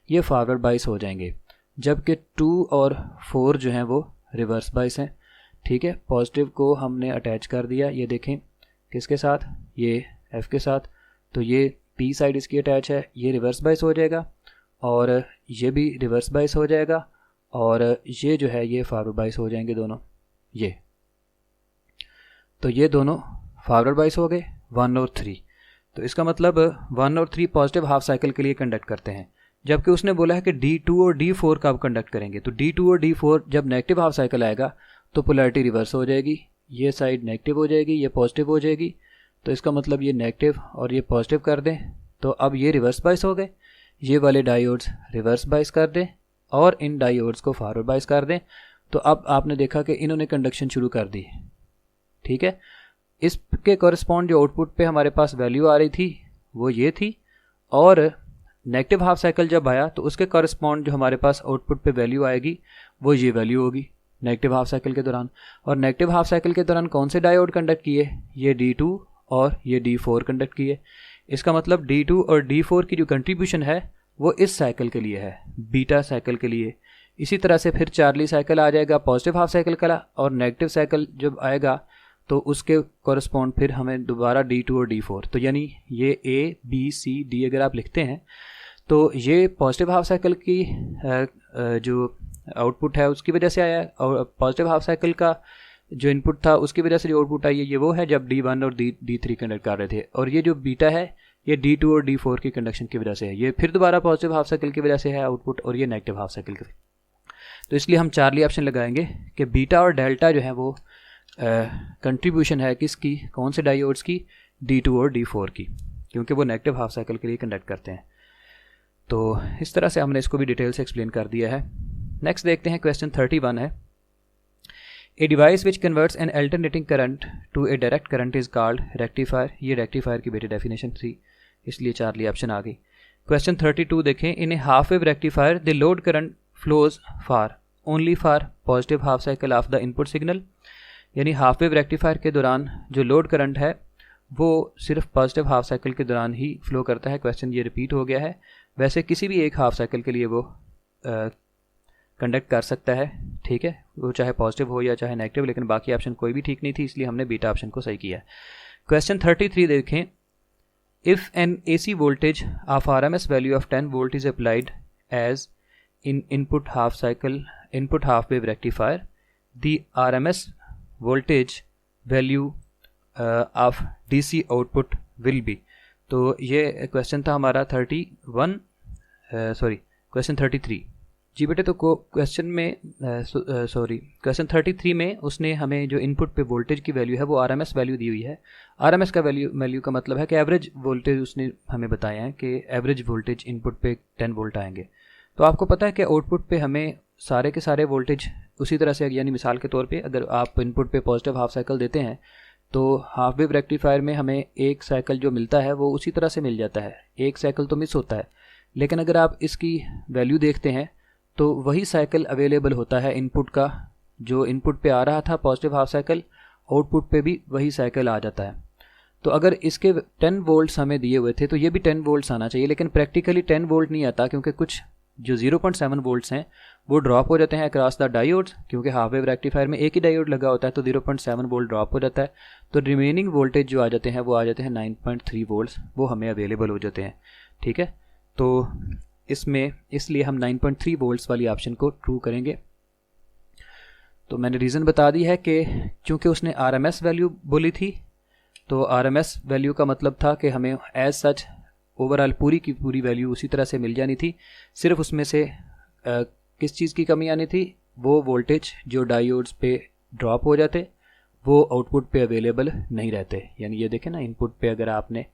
A: ये फॉरवर्ड बाइस हो जाएंगे, जबकि 2 और 4 जो हैं वो रिवर्स बाइस हैं। ठीक है, पॉजिटिव को हमने अटैच कर दिया, ये देखें किसके साथ, ये F के साथ। तो ये P साइड इसकी अटैच है, ये रिवर्स बाइस हो जाएगा और ये भी रिवर्स बाइस हो जाएगा और ये जो है ये फॉरवर्ड बाइस हो जाएंगे दोनों। ये तो ये दोनों फॉरवर्ड बाइस हो गए 1 और 3। तो इसका मतलब 1 और 3 पॉजिटिव हाफ साइकिल के लिए कंडक्ट करते हैं, जबकि उसने बोला है कि D2 और D4 कब कंडक्ट करेंगे। तो D2 और D4 जब नेगेटिव हाफ साइकिल आएगा तो पोलैरिटी रिवर्स हो जाएगी, ये साइड नेगेटिव हो जाएगी, ये पॉजिटिव हो जाएगी। तो इसका मतलब ये नेगेटिव और ये पॉजिटिव कर दें तो अब ये रिवर्स बाइस हो गए, ये वाले डायोड्स रिवर्स बाइस कर दें और इन डायोड्स को फॉरवर्ड बाइस कर दें। तो अब आपने देखा कि इन्होंने कंडक्शन शुरू कर दी। ठीक है, इसके कॉरस्पॉन्ड जो आउटपुट पे हमारे पास वैल्यू आ रही थी वो ये थी, और नेगेटिव हाफ साइकिल जब आया तो उसके कॉरस्पॉन्ड जो हमारे पास आउटपुट पे वैल्यू आएगी वो ये वैल्यू होगी नेगेटिव हाफ साइकिल के दौरान। और नेगेटिव हाफ साइकिल के दौरान कौन से डायोड कंडक्ट किए, ये D2 और ये D4 कंडक्ट किए। इसका मतलब D2 और D4 की जो कंट्रीब्यूशन है वो इस साइकिल के लिए है, बीटा साइकिल के लिए। इसी तरह से फिर चार्ली साइकिल आ जाएगा पॉजिटिव हाफ साइकिल का, और नेगेटिव साइकिल जब आएगा तो उसके कॉरस्पॉन्ड फिर हमें दोबारा D2 और D4। तो यानी ये A B C D अगर आप लिखते हैं तो ये पॉजिटिव हाफ साइकिल की जो आउटपुट है उसकी वजह से आया, और पॉजिटिव हाफ साइकिल का जो इनपुट था उसकी वजह से जो आउटपुट आई है ये वो है जब D1 और D3 कंडक्ट कर रहे थे। और ये जो बीटा है ये D2 और D4 की कंडक्शन की वजह से है, ये फिर दोबारा पॉजिटिव हाफ साइकिल की वजह से है आउटपुट, और ये नेगेटिव हाफ साइकिल की। तो इसलिए हम चार्ली ऑप्शन लगाएंगे कि बीटा और डेल्टा जो है वो कंट्रीब्यूशन है किसकी, कौन से डायोड्स की, D2 और D4 की, क्योंकि वो नेगेटिव हाफ साइकिल के लिए कंडक्ट करते हैं। तो इस तरह से हमने इसको भी डिटेल से एक्सप्लेन कर दिया है। नेक्स्ट देखते हैं, क्वेश्चन 31 है, a device which converts an alternating current to a direct current is called rectifier. ये रेक्टिफायर की बेटी डेफिनेशन थी, इसलिए चार्ली ऑप्शन आ गई। क्वेश्चन 32 देखें, in a half wave rectifier the load current flows for only for positive half cycle of the input signal. यानी half wave rectifier के दौरान जो लोड करंट है वो सिर्फ पॉजिटिव हाफ साइकिल के दौरान ही फ्लो करता है। क्वेश्चन ये रिपीट हो गया है, वैसे किसी भी एक हाफ साइकिल के लिए वो कंडक्ट कर सकता है। ठीक है, वो चाहे पॉजिटिव हो या चाहे नेगेटिव, लेकिन बाकी ऑप्शन कोई भी ठीक नहीं थी, इसलिए हमने बीटा ऑप्शन को सही किया। क्वेश्चन 33 देखें, if an AC voltage of RMS value of 10 volt is applied as in input half wave rectifier, the RMS voltage value of DC output will be. तो ये क्वेश्चन था हमारा क्वेश्चन 33 जी बेटे। तो क्वेश्चन 33 में उसने हमें जो इनपुट पे वोल्टेज की वैल्यू है वो RMS वैल्यू दी हुई है। RMS का वैल्यू का मतलब है कि एवरेज वोल्टेज उसने हमें बताया है कि एवरेज वोल्टेज इनपुट पे 10 वोल्ट आएंगे। तो आपको पता है कि आउटपुट पे हमें सारे के सारे वोल्टेज उसी तरह से, यानी मिसाल के तौर पे अगर आप इनपुट पे पॉजिटिव हाफ साइकिल देते हैं तो हाफ वेव रेक्टिफायर में हमें एक साइकिल जो मिलता है वो उसी तरह से मिल जाता है, एक साइकिल तो मिस होता है। लेकिन अगर आप इसकी वैल्यू देखते हैं तो वही साइकिल अवेलेबल होता है इनपुट का, जो इनपुट पे आ रहा था पॉजिटिव हाफ साइकिल, आउटपुट पे भी वही साइकिल आ जाता है। तो अगर इसके 10 वोल्ट्स हमें दिए हुए थे तो ये भी 10 वोल्ट्स आना चाहिए, लेकिन प्रैक्टिकली 10 वोल्ट नहीं आता, क्योंकि कुछ जो 0.7 वोल्ट्स हैं वो ड्रॉप हो जाते हैं अक्रॉस द डायोड्स, क्योंकि हाफ वेव रेक्टिफायर में एक ही डायोड लगा होता है, तो 0.7 वोल्ट ड्रॉप हो जाता है। तो रिमेनिंग वोल्टेज जो आ जाते हैं वो आ जाते हैं 9.3 वोल्ट्स, वो हमें अवेलेबल हो जाते हैं। ठीक है, तो इसमें इसलिए हम 9.3 वोल्ट्स वाली ऑप्शन को ट्रू करेंगे। तो मैंने रीज़न बता दी है कि चूँकि उसने RMS वैल्यू बोली थी, तो RMS वैल्यू का मतलब था कि हमें एज सच ओवरऑल पूरी की पूरी वैल्यू उसी तरह से मिल जानी थी, सिर्फ उसमें से किस चीज़ की कमी आनी थी, वो वोल्टेज जो डायोड्स पे ड्रॉप हो जाते वो आउटपुट पे अवेलेबल नहीं रहते। यानी ये देखें ना, इनपुट पे अगर आपने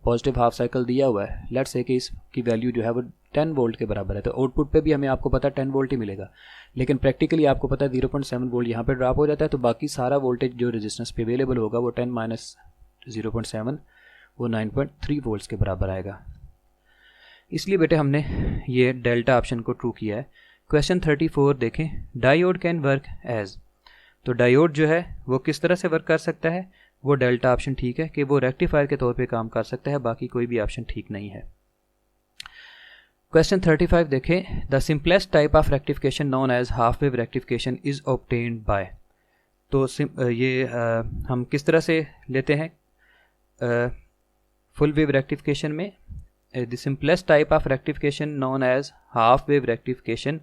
A: पॉजिटिव हाफ साइकिल दिया हुआ है, लेट्स से कि इसकी वैल्यू जो है वो 10 वोल्ट के बराबर है, तो आउटपुट पे भी हमें आपको पता 10 वोल्ट ही मिलेगा, लेकिन प्रैक्टिकली आपको पता है 0.7 वोल्ट यहाँ पे ड्रॉप हो जाता है, तो बाकी सारा वोल्टेज जो रेजिस्टेंस पे अवेलेबल होगा वो 10 - 0.7 वो 9.3 वोल्ट्स के बराबर आएगा। इसलिए बेटे हमने ये डेल्टा ऑप्शन को ट्रू किया है। क्वेश्चन 34 देखें, डायोड कैन वर्क एज। तो डायोड जो है वो किस तरह से वर्क कर सकता है, वो डेल्टा ऑप्शन ठीक है कि वो रेक्टिफायर के तौर पे काम कर सकता है, बाकी कोई भी ऑप्शन ठीक नहीं है। क्वेश्चन 35 देखें, the simplest type of rectification known as half wave rectification is obtained by. तो हम किस तरह से लेते हैं फुल वेव रेक्टिफिकेशन में, the simplest type of rectification known as half wave rectification.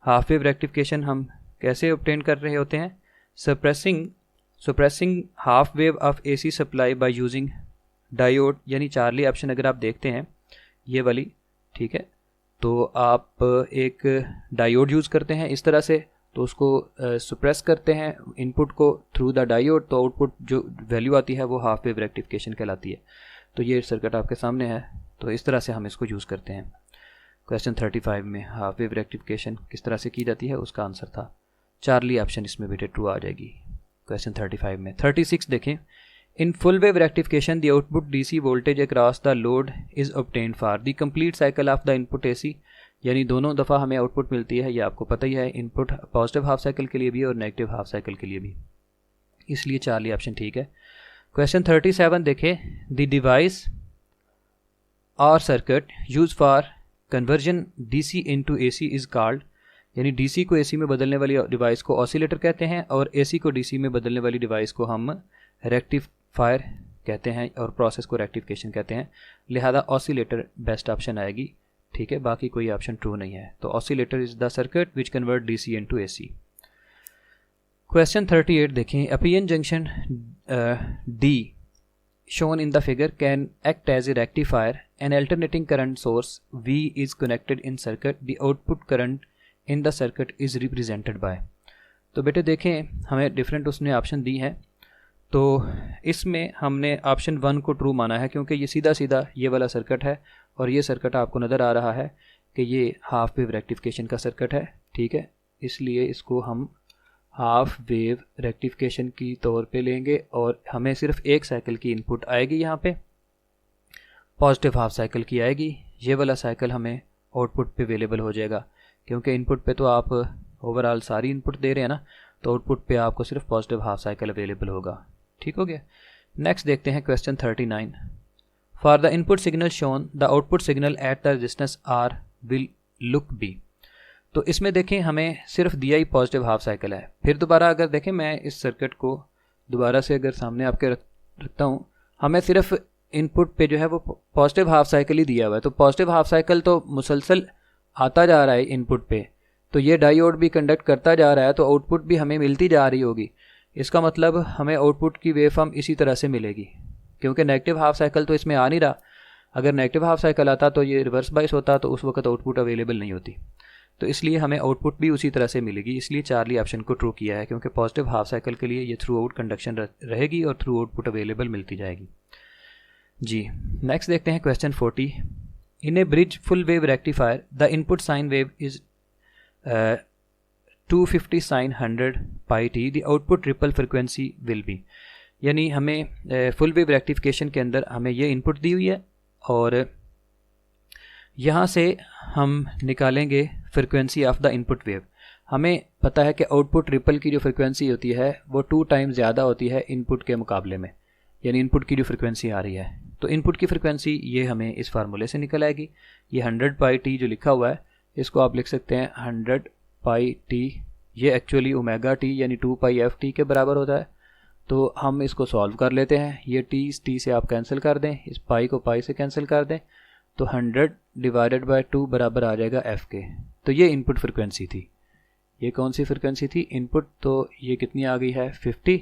A: Half wave rectification हम कैसे ऑब्टेन कर रहे होते हैं, suppressing half wave of AC supply by using diode, यानी चार्ली ऑप्शन अगर आप देखते हैं ये वाली, ठीक है, तो आप एक डायोड यूज़ करते हैं इस तरह से, तो उसको सप्रेस करते हैं इनपुट को थ्रू द डायोड, तो आउटपुट जो वैल्यू आती है वो हाफ वेव रेक्टिफिकेशन कहलाती है। तो ये सर्किट आपके सामने है, तो इस तरह से हम इसको यूज़ करते हैं। क्वेश्चन 35 में हाफ वेव रेक्टिफिकेशन किस तरह से की जाती है उसका आंसर था चार्ली ऑप्शन, इसमें बेटे ट्रू आ जाएगी क्वेश्चन 35 में। 36 देखें, इन full wave rectification the output DC voltage across the load is obtained for the complete cycle of the input AC, यानी दोनों दफ़ा हमें आउटपुट मिलती है, ये आपको पता ही है, इनपुट पॉजिटिव हाफ साइकिल के लिए भी और नेगेटिव हाफ साइकिल के लिए भी, इसलिए चार्ली ऑप्शन ठीक है। क्वेश्चन 37 देखें, द डिवाइस और circuit use for conversion DC into AC is called, यानी डीसी को एसी में बदलने वाली डिवाइस को ऑसिलेटर कहते हैं और एसी को डीसी में बदलने वाली डिवाइस को हम रेक्टिफायर कहते हैं और प्रोसेस को रेक्टिफिकेशन कहते हैं, लिहाजा ऑसिलेटर बेस्ट ऑप्शन आएगी, ठीक है, बाकी कोई ऑप्शन ट्रू नहीं है। तो oscillator is the circuit which convert DC into AC. Question 38 देखें, अ PN junction D shown in the figure can act as a rectifier. An alternating current source V is connected in circuit. The output current in the circuit is represented by. तो बेटे देखें हमें different उसने option दी है, तो इसमें हमने option 1 को ट्रू माना है क्योंकि ये सीधा सीधा ये वाला सर्किट है और ये सर्किट आपको नज़र आ रहा है कि ये हाफ वेव रेक्टिफिकेशन का सर्किट है, ठीक है, इसलिए इसको हम हाफ वेव रेक्टिफिकेशन की तौर पे लेंगे और हमें सिर्फ एक साइकिल की इनपुट आएगी, यहाँ पे पॉजिटिव हाफ साइकिल की आएगी, ये वाला साइकिल हमें आउटपुट पे अवेलेबल हो जाएगा क्योंकि इनपुट पे तो आप ओवरऑल सारी इनपुट दे रहे हैं ना, तो आउटपुट पे आपको सिर्फ पॉजिटिव हाफ साइकिल अवेलेबल होगा, ठीक हो गया। नेक्स्ट देखते हैं question 39, for the input signal shown the output signal at the resistance R will look be. तो इसमें देखें हमें सिर्फ दिया ही पॉजिटिव हाफ साइकिल है। फिर दोबारा अगर देखें मैं इस सर्किट को दोबारा से अगर सामने आपके रखता हूँ, हमें सिर्फ इनपुट पे जो है वो पॉजिटिव हाफ साइकिल ही दिया हुआ है, तो पॉजिटिव हाफ साइकिल तो मुसलसल आता जा रहा है इनपुट पे, तो ये डायोड भी कंडक्ट करता जा रहा है, तो आउटपुट भी हमें मिलती जा रही होगी, इसका मतलब हमें आउटपुट की वेवफॉर्म इसी तरह से मिलेगी क्योंकि नेगेटिव हाफ साइकिल तो इसमें आ नहीं रहा। अगर नेगेटिव हाफ साइकिल आता तो ये रिवर्स बाइस होता, तो उस वक्त आउटपुट अवेलेबल नहीं होती, तो इसलिए हमें आउटपुट भी उसी तरह से मिलेगी, इसलिए चार्ली ऑप्शन को ट्रू किया है क्योंकि पॉजिटिव हाफ साइकिल के लिए ये थ्रू आउट कंडक्शन रहेगी और थ्रू आउटपुट अवेलेबल मिलती जाएगी जी। नेक्स्ट देखते हैं question 40, in a bridge full wave rectifier the input sine wave is 250 sine 100 pi t, the output ripple frequency will be, यानी हमें फुल वेव रेक्टिफिकेशन के अंदर हमें ये इनपुट दी हुई है और यहाँ से हम निकालेंगे frequency of the input wave. हमें पता है कि आउटपुट रिपल की जो फ्रिक्वेंसी होती है वो 2 टाइम ज़्यादा होती है इनपुट के मुकाबले में, यानी इनपुट की जो फ्रिक्वेंसी आ रही है, तो इनपुट की फ्रिक्वेंसी ये हमें इस फार्मूले से निकल आएगी। ये 100 पाई टी जो लिखा हुआ है इसको आप लिख सकते हैं 100 पाई टी, ये एक्चुअली ओमेगा टी यानी 2 पाई एफ टी के बराबर होता है, तो हम इसको सॉल्व कर लेते हैं। ये टी से आप कैंसिल कर दें, इस पाई को पाई से कैंसिल कर दें, तो 100 डिवाइडेड बाय 2 बराबर आ जाएगा एफ के। तो ये इनपुट फ्रिक्वेंसी थी, ये कौन सी फ्रिक्वेंसी थी इनपुट, तो ये कितनी आ गई है 50।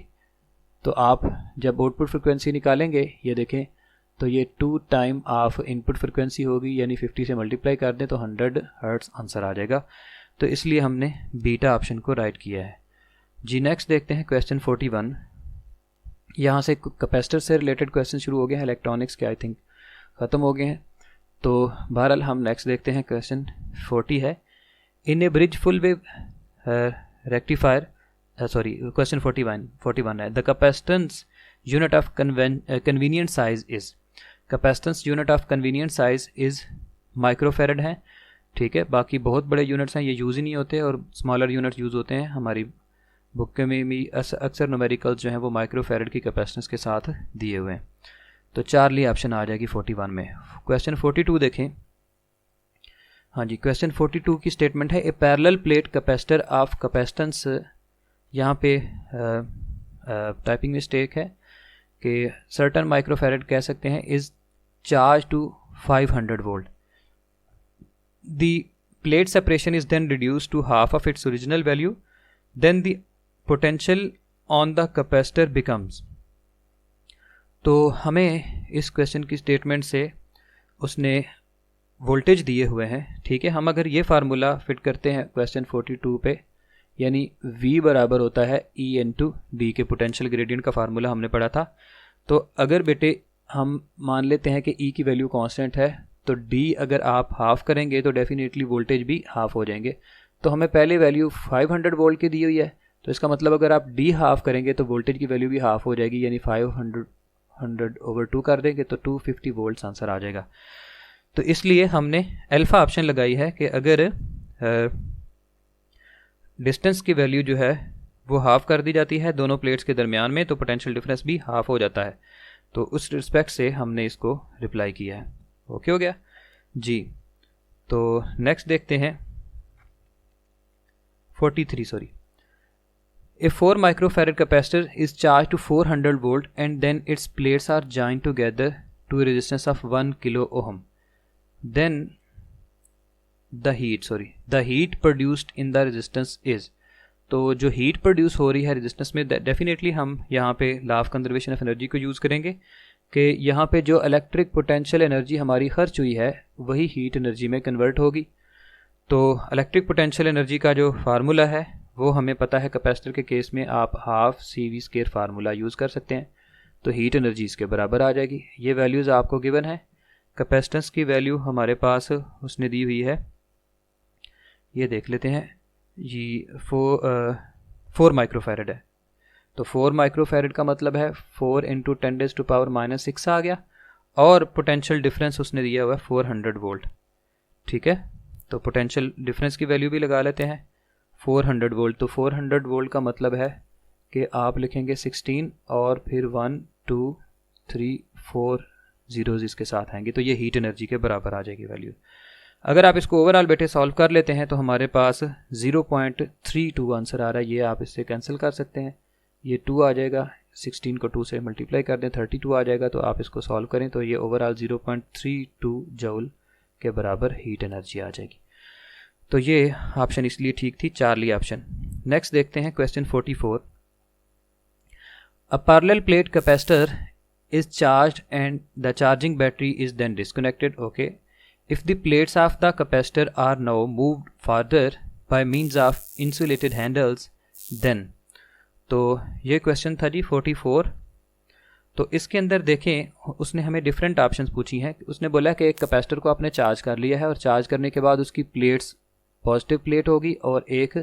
A: तो आप जब आउटपुट फ्रिक्वेंसी निकालेंगे ये देखें तो ये 2 टाइम ऑफ इनपुट फ्रिक्वेंसी होगी, यानी 50 से मल्टीप्लाई कर दें तो 100 हर्ट्ज आंसर आ जाएगा, तो इसलिए हमने बीटा ऑप्शन को राइट किया है जी। नेक्स्ट देखते हैं क्वेश्चन 41, यहाँ से कैपेसिटर से रिलेटेड क्वेश्चन शुरू हो गए हैं, इलेक्ट्रॉनिक्स के आई थिंक ख़त्म हो गए हैं, तो बहरहाल हम नेक्स्ट देखते हैं क्वेश्चन 40 है, in a bridge full wave rectifier question 41 है, the capacitance unit of convenient size is, capacitance unit of convenient size is microfarad हैं, ठीक है। बाकी बहुत बड़े यूनिट्स हैं, ये यूज़ ही नहीं होते, और स्मॉलर यूनिट्स यूज़ होते हैं। हमारी बुक के में भी अक्सर न्यूमेरिकल्स जो हैं वो माइक्रोफेरेड की कैपेसिटेंस के साथ दिए हुए हैं। तो चार्ली ऑप्शन आ जाएगी 41 में। क्वेश्चन 42 देखें। हाँ जी, क्वेश्चन 42 की स्टेटमेंट है, a parallel plate capacitor of capacitance, यहाँ पे टाइपिंग मिस्टेक है कि सर्टन माइक्रोफेरेड कह सकते हैं, is charge to 500 volt. The plate separation is then reduce to half of its original value, then the potential on the capacitor becomes. तो हमें इस क्वेश्चन की स्टेटमेंट से उसने वोल्टेज दिए हुए हैं, ठीक है। हम अगर ये फार्मूला फिट करते हैं क्वेश्चन 42 पे, यानी V बराबर होता है E इंटू डी के, पोटेंशियल ग्रेडियंट का फार्मूला हमने पढ़ा था। तो अगर बेटे हम मान लेते हैं कि E की वैल्यू कांस्टेंट है, तो D अगर आप हाफ करेंगे तो डेफिनेटली वोल्टेज भी हाफ हो जाएंगे। तो हमें पहले वैल्यू 500 वोल्ट की दी हुई है, तो इसका मतलब अगर आप D हाफ करेंगे तो वोल्टेज की वैल्यू भी हाफ हो जाएगी, यानी 500/2 कर देंगे तो 250 वोल्ट आंसर आ जाएगा। तो इसलिए हमने अल्फ़ा ऑप्शन लगाई है कि अगर डिस्टेंस की वैल्यू जो है वो हाफ कर दी जाती है दोनों प्लेट्स के दरमियान में, तो पोटेंशियल डिफरेंस भी हाफ हो जाता है। तो उस रिस्पेक्ट से हमने इसको रिप्लाई किया है। ओके हो गया जी। तो नेक्स्ट देखते हैं 43 a 4 microfarad capacitor is charge to 400 volt and then its plates are joined together to a resistance of 1 kilo ohm, then the heat produced in the resistance is। तो जो heat produce हो रही है resistance में, definitely हम यहाँ पे law of conservation of energy को यूज़ करेंगे कि यहाँ पे जो इलेक्ट्रिक पोटेंशियल एनर्जी हमारी खर्च हुई है वही हीट एनर्जी में कन्वर्ट होगी। तो इलेक्ट्रिक पोटेंशियल एनर्जी का जो फार्मूला है वो हमें पता है, कैपेसिटर के केस में आप हाफ CV² फार्मूला यूज़ कर सकते हैं, तो हीट एनर्जी इसके बराबर आ जाएगी। ये वैल्यूज़ आपको गिवन है। कैपेसिटेंस की वैल्यू हमारे पास उसने दी हुई है, ये देख लेते हैं जी, 4 माइक्रोफेरेड है। तो 4 माइक्रोफेरेड का मतलब है 4 × 10⁻⁻⁶ आ गया, और पोटेंशियल डिफरेंस उसने दिया हुआ है 400 वोल्ट, ठीक है। तो पोटेंशियल डिफरेंस की वैल्यू भी लगा लेते हैं 400 वोल्ट। तो 400 वोल्ट का मतलब है कि आप लिखेंगे 16 और फिर 1 2 3 4 जीरोज़ इसके साथ आएंगे, तो ये हीट एनर्जी के बराबर आ जाएगी वैल्यू। अगर आप इसको ओवरऑल बेटे सॉल्व कर लेते हैं तो हमारे पास 0.32 आंसर आ रहा है। ये आप इससे कैंसिल कर सकते हैं, ये 2 आ जाएगा, 16 को 2 से मल्टीप्लाई कर दें 32 आ जाएगा। तो आप इसको सॉल्व करें तो ये ओवरऑल 0.32 जूल के बराबर हीट एनर्जी आ जाएगी। तो ये ऑप्शन इसलिए ठीक थी, चार्ली ऑप्शन। नेक्स्ट देखते हैं question 44। A parallel plate capacitor is charged and the charging battery is then disconnected. Okay, if the plates of the capacitor are now moved further by means of insulated handles, then। तो ये question था जी 44। तो इसके अंदर देखें उसने हमें different options पूछी हैं। उसने बोला कि एक कैपेसिटर को आपने चार्ज कर लिया है, और चार्ज करने के बाद उसकी प्लेट्स पॉजिटिव प्लेट होगी और एक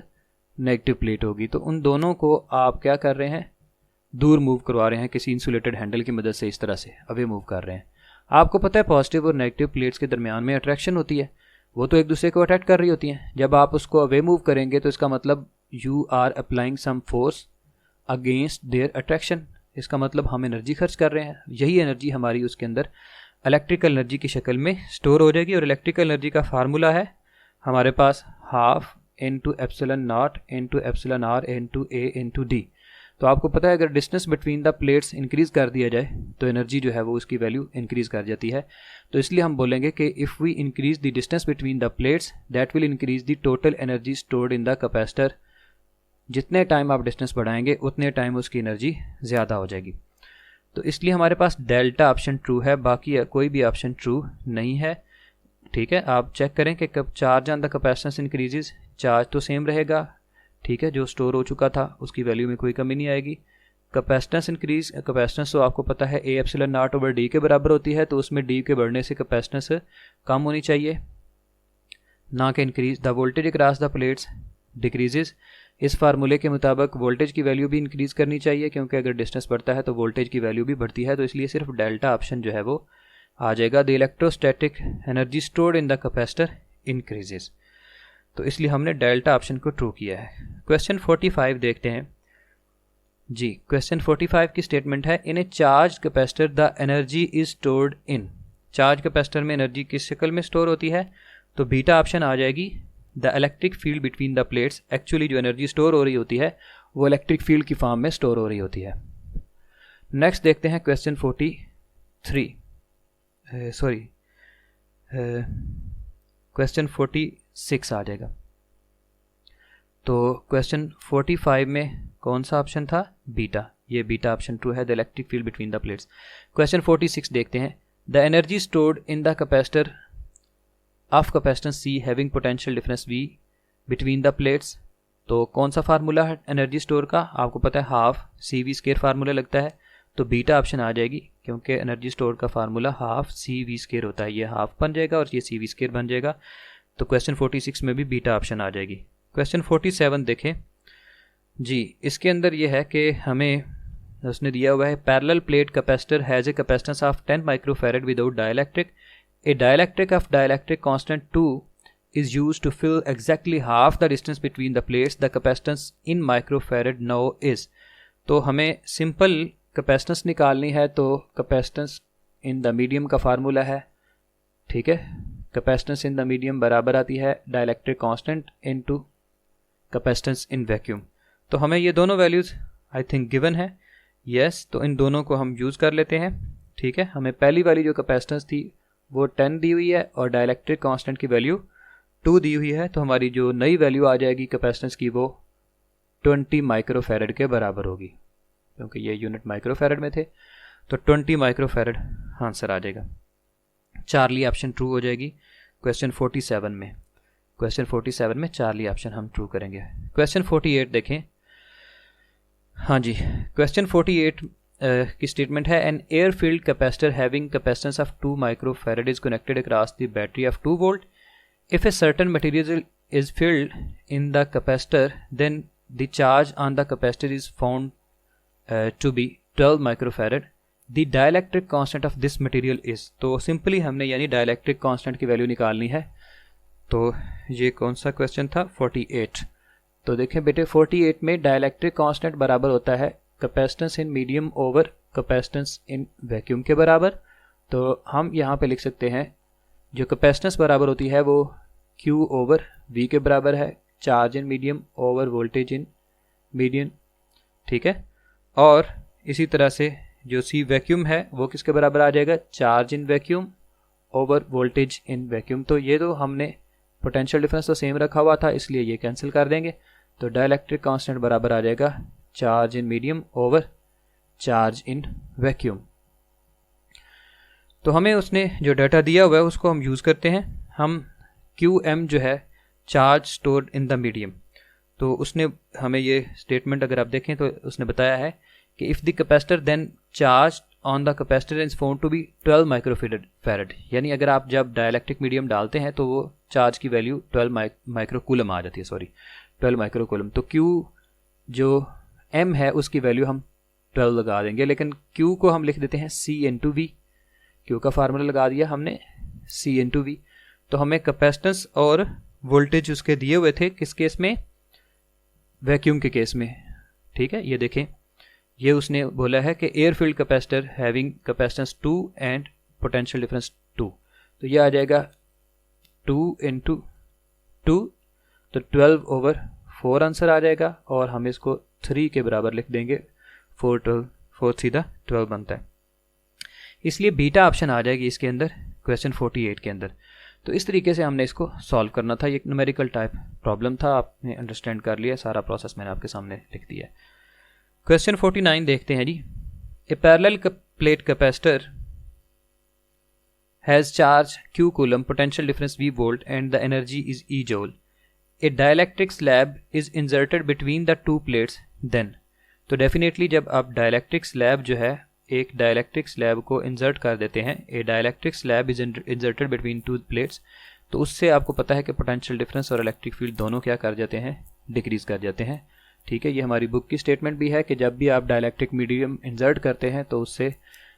A: नेगेटिव प्लेट होगी। तो उन दोनों को आप क्या कर रहे हैं, दूर मूव करवा रहे हैं किसी इंसुलेटेड हैंडल की मदद से, इस तरह से अवे मूव कर रहे हैं। आपको पता है पॉजिटिव और नेगेटिव प्लेट्स के दरमियान में अट्रैक्शन होती है, वो तो एक दूसरे को अट्रैक्ट कर रही होती हैं। जब आप उसको अवे मूव करेंगे तो इसका मतलब you are applying some force against their attraction. इसका मतलब हम एनर्जी खर्च कर रहे हैं, यही एनर्जी हमारी उसके अंदर इलेक्ट्रिकल एनर्जी की शक्ल में स्टोर हो जाएगी। और इलेक्ट्रिकल एनर्जी का फार्मूला है हमारे पास हाफ × ε0 × εr × A × D। तो आपको पता है अगर distance between the plates increase कर दिया जाए तो एनर्जी जो है वो उसकी वैल्यू इंक्रीज़ कर जाती है। तो इसलिए हम बोलेंगे कि if we increase the distance between the plates that will increase the total energy stored in the capacitor. जितने टाइम आप डिस्टेंस बढ़ाएंगे उतने टाइम उसकी एनर्जी ज़्यादा हो जाएगी। तो इसलिए हमारे पास डेल्टा ऑप्शन ट्रू है, बाकी कोई भी ऑप्शन ट्रू नहीं है, ठीक है। आप चेक करें कि कब charge on the capacitance increases, charge तो सेम रहेगा, ठीक है, जो स्टोर हो चुका था उसकी वैल्यू में कोई कमी नहीं आएगी। कैपेसिटेंस इंक्रीज, कैपेसिटेंस तो आपको पता है A∈0/D के बराबर होती है, तो उसमें D के बढ़ने से कैपेसिटेंस कम होनी चाहिए ना कि increase. The voltage across the plates decreases, इस फार्मूले के मुताबिक वोल्टेज की वैल्यू भी इंक्रीज़ करनी चाहिए, क्योंकि अगर डिस्टेंस बढ़ता है तो वोल्टेज की वैल्यू भी बढ़ती है। तो इसलिए सिर्फ डेल्टा ऑप्शन जो है वो आ जाएगा the electrostatic energy stored in the capacitor increases. तो इसलिए हमने डेल्टा ऑप्शन को ट्रू किया है। क्वेश्चन 45 देखते हैं जी। क्वेश्चन 45 की स्टेटमेंट है, in a charge capacitor the energy is stored in. Charge capacitor में एनर्जी किस शक्ल में स्टोर होती है? तो बीटा ऑप्शन आ जाएगी the electric field between the plates. Actually जो एनर्जी स्टोर हो रही होती है वो इलेक्ट्रिक फील्ड की फॉर्म में स्टोर हो रही होती है। नेक्स्ट देखते हैं क्वेश्चन 46 आ जाएगा। तो क्वेश्चन 45 में कौन सा ऑप्शन था? बीटा। ये बीटा ऑप्शन ट्रू है, the electric field between the plates. Question 46 देखते हैं, the energy stored in the capacitor of capacitance C having potential difference V between the plates. तो कौन सा फार्मूला है एनर्जी स्टोर का? आपको पता है हाफ CV² फार्मूला लगता है, तो बीटा ऑप्शन आ जाएगी, क्योंकि एनर्जी स्टोर का फार्मूला हाफ CV² होता है। ये हाफ बन जाएगा और ये CV² बन जाएगा। तो क्वेश्चन 46 में भी बीटा ऑप्शन आ जाएगी। क्वेश्चन 47 देखें जी। इसके अंदर ये है कि हमें उसने दिया हुआ है, parallel plate capacitor has a capacitance of 10 microfarad without dielectric. A dielectric of dielectric constant 2 is used to fill exactly half the distance between the plates. The capacitance in microfarad now is। तो हमें simple capacitance निकालनी है, तो capacitance in the medium का formula है, ठीक है। Capacitance in the medium बराबर आती है dielectric constant into capacitance in vacuum. तो हमें ये दोनों वैल्यूज़ आई थिंक गिवन है, यस। तो इन दोनों को हम यूज़ कर लेते हैं, ठीक है। हमें पहली वाली जो कैपेसिटेंस थी वो 10 दी हुई है और डाइलेक्ट्रिक कांस्टेंट की वैल्यू 2 दी हुई है। तो हमारी जो नई वैल्यू आ जाएगी कैपेसिटेंस की वो 20 माइक्रोफैरड के बराबर होगी, क्योंकि ये यूनिट माइक्रोफैरड में थे। तो 20 माइक्रोफैरड आंसर आ जाएगा। चार्ली ऑप्शन ट्रू हो जाएगी क्वेश्चन 47 में। क्वेश्चन 47 में चार्ली ऑप्शन हम ट्रू करेंगे। क्वेश्चन 48 देखें। हाँ जी, क्वेश्चन 48 की स्टेटमेंट है, an air field capacitor having capacitance of 2 microfarad is connected across the battery of 2 volt. If a certain material is filled in the capacitor then the charge on the capacitor is found to be 12 microfarad. The dielectric constant of this material is. तो simply हमने यानी dielectric constant की value निकालनी है। तो ये कौन सा क्वेश्चन था? 48। तो देखें बेटे, 48 में डाइलेक्ट्रिक कांस्टेंट बराबर होता है capacitance in medium over capacitance in vacuum के बराबर। तो हम यहाँ पे लिख सकते हैं जो कैपेसिटेंस बराबर होती है वो Q ओवर V के बराबर है, charge in medium over voltage in medium, ठीक है। और इसी तरह से जो C वैक्यूम है वो किसके बराबर आ जाएगा? Charge in vacuum over voltage in vacuum. तो ये तो हमने पोटेंशियल डिफरेंस तो सेम रखा हुआ था, इसलिए ये कैंसिल कर देंगे। तो डाइलेक्ट्रिक कांस्टेंट बराबर आ जाएगा charge in medium over charge in vacuum. तो हमें उसने जो डाटा दिया हुआ है उसको हम यूज़ करते हैं। हम QM जो है charge stored in the medium, तो उसने हमें ये स्टेटमेंट अगर आप देखें तो उसने बताया है कि if the capacitor then charge on the capacitor is found to be 12 microfarad. यानी अगर आप जब डाइलेक्ट्रिक मीडियम डालते हैं तो वो चार्ज की वैल्यू 12 माइक्रोकूलम आ जाती है, 12 माइक्रोकूलम। तो Q जो M है उसकी वैल्यू हम 12 लगा देंगे, लेकिन Q को हम लिख देते हैं C/V। Q का फार्मूला लगा दिया हमने C/V। तो हमें कैपेसिटेंस और वोल्टेज उसके दिए हुए थे किस केस में? वैक्यूम के केस में, ठीक है। ये देखें, ये उसने बोला है कि air field capacitor having capacitance 2 and potential difference 2। तो ये आ जाएगा 2 × 2, तो 12/4 आंसर आ जाएगा। और हम इसको 3 के बराबर लिख देंगे, 4 सीधा 12 बनता है, इसलिए बीटा ऑप्शन आ जाएगी इसके अंदर क्वेश्चन 48 के अंदर। तो इस तरीके से हमने इसको सॉल्व करना था। ये न्यूमेरिकल टाइप प्रॉब्लम था, आपने अंडरस्टैंड कर लिया, सारा प्रोसेस मैंने आपके सामने लिख दिया है। क्वेश्चन 49 देखते हैं जी। A parallel plate capacitor has charge Q coulomb, potential difference V volt and the energy is E joule. A dielectric slab is inserted between the 2 plates then. तो डेफिनेटली जब आप डाइलेक्ट्रिक स्लैब जो है, एक dielectric slab को insert कर देते हैं, a dielectric slab is inserted between 2 plates, तो उससे आपको पता है कि पोटेंशियल डिफरेंस और इलेक्ट्रिक फील्ड दोनों क्या कर जाते हैं? डिक्रीज कर जाते हैं, ठीक है। ये हमारी बुक की स्टेटमेंट भी है कि जब भी आप डाइलेक्ट्रिक मीडियम इंसर्ट करते हैं तो उससे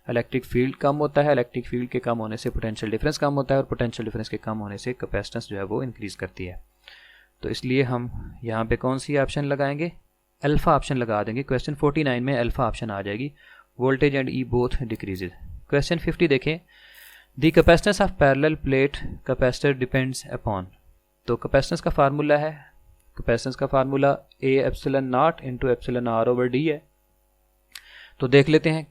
A: इलेक्ट्रिक फील्ड कम होता है, इलेक्ट्रिक फील्ड के कम होने से पोटेंशियल डिफरेंस कम होता है और पोटेंशियल डिफरेंस के कम होने से कैपेसिटेंस जो है वो इंक्रीज़ करती है। तो इसलिए हम यहाँ पे कौन सी ऑप्शन लगाएंगे, अल्फ़ा ऑप्शन लगा देंगे। क्वेश्चन 49 में अल्फ़ा ऑप्शन आ जाएगी, voltage and E both decreases. Question 50 देखें, the capacitance of parallel plate capacitor depends upon. तो कैपेसिटेंस का फार्मूला है, कैपेसिटेंस का formula A epsilon naught into epsilon R over D है। तो देख लेते हैं